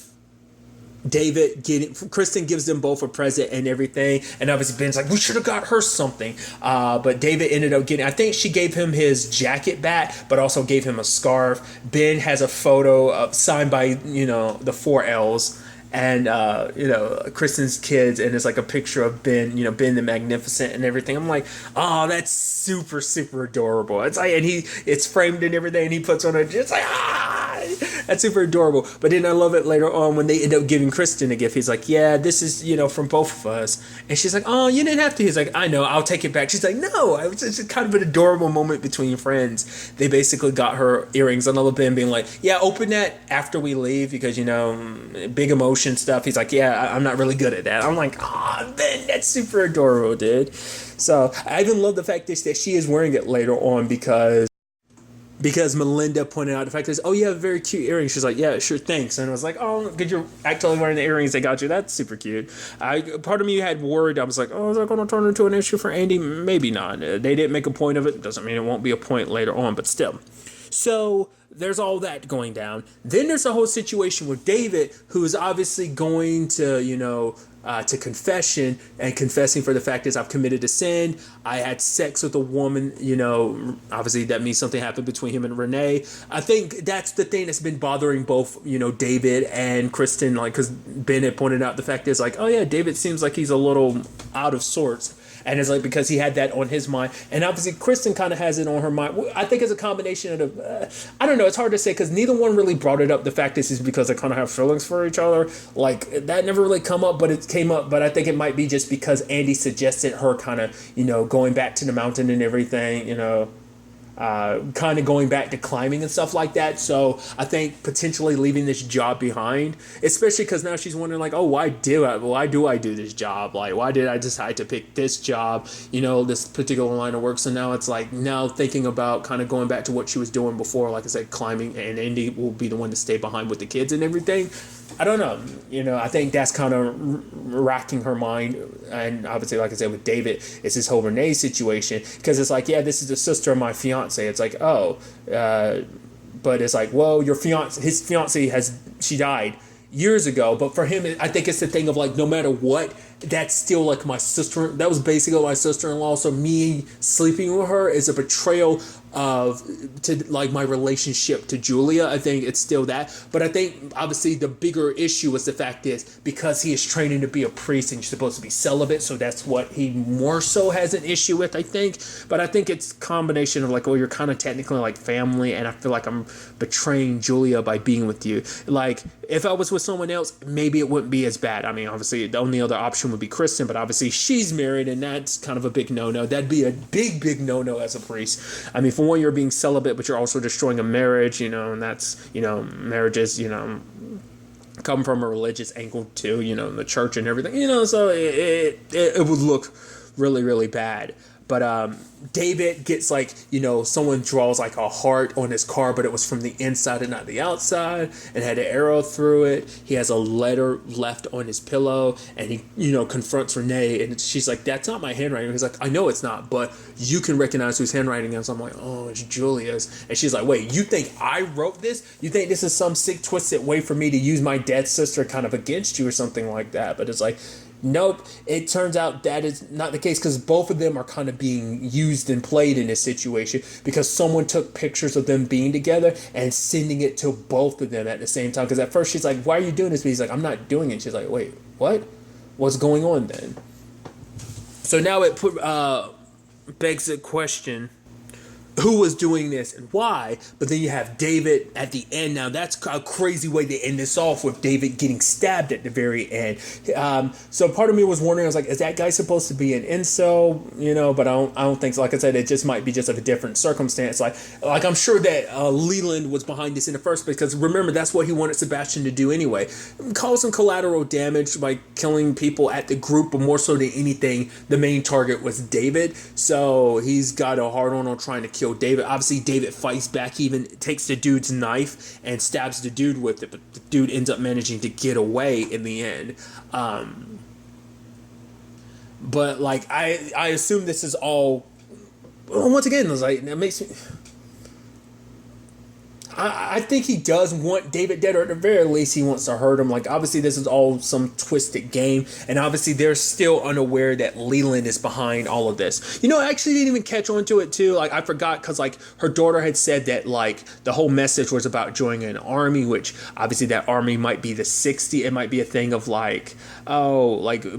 Kristen gives them both a present and everything, and obviously Ben's like, we should have got her something, but David ended up getting, I think she gave him his jacket back, but also gave him a scarf. Ben has a photo signed by, you know, the 4 L's, and you know, Kristen's kids, and it's like a picture of Ben, you know, Ben the Magnificent and everything. I'm like, oh, that's super, super adorable. It's like, and it's framed and everything, and he puts on it's like, that's super adorable. But then I love it later on when they end up giving Kristen a gift. He's like, yeah, this is, you know, from both of us. And she's like, oh, you didn't have to. He's like, I know, I'll take it back. She's like, no, it's just kind of an adorable moment between friends. They basically got her earrings, and I love Ben being like, yeah, open that after we leave, because, you know, big emotion stuff. He's like, yeah, I'm not really good at that. I'm like, Ben, that's super adorable, dude. So I even love the fact that she is wearing it later on, because Melinda pointed out the fact is, oh, you have very cute earrings. She's like, yeah, sure, thanks. And I was like, oh, because you're actually wearing the earrings they got you. That's super cute. Part of me had worried. I was like, oh, is that going to turn into an issue for Andy? Maybe not. They didn't make a point of it. Doesn't mean it won't be a point later on, but still. So there's all that going down. Then there's a whole situation with David, who is obviously going to, you know, to confession, and confessing for the fact is, I've committed a sin. I had sex with a woman, you know, obviously that means something happened between him and Renee. I think that's the thing that's been bothering both, you know, David and Kristen, like, because Ben had pointed out the fact is like, oh yeah, David seems like he's a little out of sorts. And it's like, because he had that on his mind. And obviously, Kristen kind of has it on her mind. I think it's a combination of, I don't know, it's hard to say, because neither one really brought it up. The fact is because they kind of have feelings for each other. Like, that never really come up, but it came up. But I think it might be just because Andy suggested her kind of, you know, going back to the mountain and everything, you know. Kind of going back to climbing and stuff like that. So I think potentially leaving this job behind, especially because now she's wondering like, oh, why do I do this job? Like, why did I decide to pick this job, you know, this particular line of work? So now it's like, now thinking about kind of going back to what she was doing before, like I said, climbing, and Andy will be the one to stay behind with the kids and everything. I don't know. You know, I think that's kind of racking her mind. And obviously, like I said, with David, it's this whole Renee situation. Because it's like, yeah, this is the sister of my fiance. It's like, oh. But it's like, well, his fiance she died years ago. But for him, I think it's the thing of like, no matter what, that's still like my sister. That was basically my sister-in-law. So me sleeping with her is a betrayal to like my relationship to Julia. I think it's still that. But I think obviously the bigger issue is the fact is, because he is training to be a priest and you're supposed to be celibate, so that's what he more so has an issue with, I think. But I think it's a combination of like, oh, you're kind of technically like family, and I feel like I'm betraying Julia by being with you. Like, if I was with someone else, maybe it wouldn't be as bad. I mean, obviously the only other option would be Kristen, but obviously she's married, and that's kind of a big no-no. That'd be a big no-no as a priest. I mean, for one, you're being celibate, but you're also destroying a marriage, you know, and that's, you know, marriages, you know, come from a religious angle too, you know, in the church and everything, you know, so it would look really, really bad. But David gets like, you know, someone draws like a heart on his car, but it was from the inside and not the outside, and had an arrow through it. He has a letter left on his pillow, and he, you know, confronts Renee, and she's like, that's not my handwriting. He's like, I know it's not, but you can recognize whose handwriting it is. I'm like, oh, it's Julia's. And she's like, wait, you think I wrote this? You think this is some sick, twisted way for me to use my dead sister kind of against you or something like that? But it's like, Nope. It turns out that is not the case because both of them are kind of being used and played in this situation because someone took pictures of them being together and sending it to both of them at the same time. Because at first she's like, "Why are you doing this?" But he's like, "I'm not doing it." She's like, "Wait, what? What's going on then?" So now it begs the question, who was doing this and why? But then you have David at the end. Now that's a crazy way to end this off with David getting stabbed at the very end. So part of me was wondering, I was like, is that guy supposed to be an incel? But I don't think so. Like I said, it just might be just of a different circumstance. Like I'm sure that Leland was behind this in the first place because remember that's what he wanted Sebastian to do anyway. Cause some collateral damage by killing people at the group, but more so than anything, the main target was David. So he's got a hard on trying to kill David. Obviously, David fights back, even takes the dude's knife and stabs the dude with it, but the dude ends up managing to get away in the end. But like I assume this is all. Once again, it's like it makes me. I think he does want David dead, or at the very least, he wants to hurt him. Like, obviously, this is all some twisted game, and obviously, they're still unaware that Leland is behind all of this. I actually didn't even catch on to it, too. Like, I forgot, because, like, her daughter had said that, like, the whole message was about joining an army, which, obviously, that army might be the 60. It might be a thing of, like,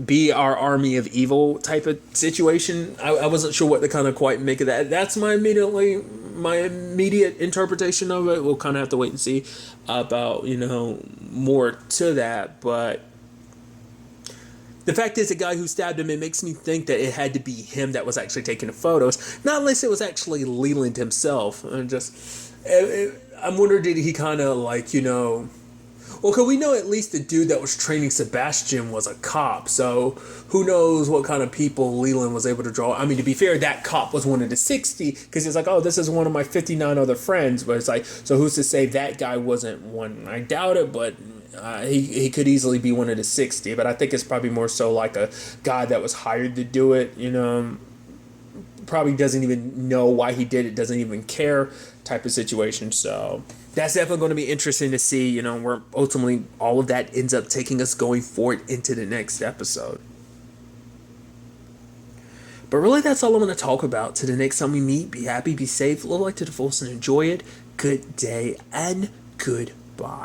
be our army of evil type of situation. I wasn't sure what to kind of quite make of that. That's my immediate interpretation of it. We'll kind of have to wait and see about, more to that. But the fact is, the guy who stabbed him, it makes me think that it had to be him that was actually taking the photos, not unless it was actually Leland himself. I'm wondering, did he kind of well, because we know at least the dude that was training Sebastian was a cop, so who knows what kind of people Leland was able to draw. I mean, to be fair, that cop was one of the 60, because he's like, oh, this is one of my 59 other friends, but it's like, so who's to say that guy wasn't one? I doubt it, but he could easily be one of the 60, but I think it's probably more so like a guy that was hired to do it, probably doesn't even know why he did it, doesn't even care type of situation. So that's definitely going to be interesting to see, where ultimately all of that ends up taking us going forward into the next episode. But really, that's all I'm going to talk about. To the next time we meet, be happy, be safe, live life to the fullest, and enjoy it. Good day and goodbye.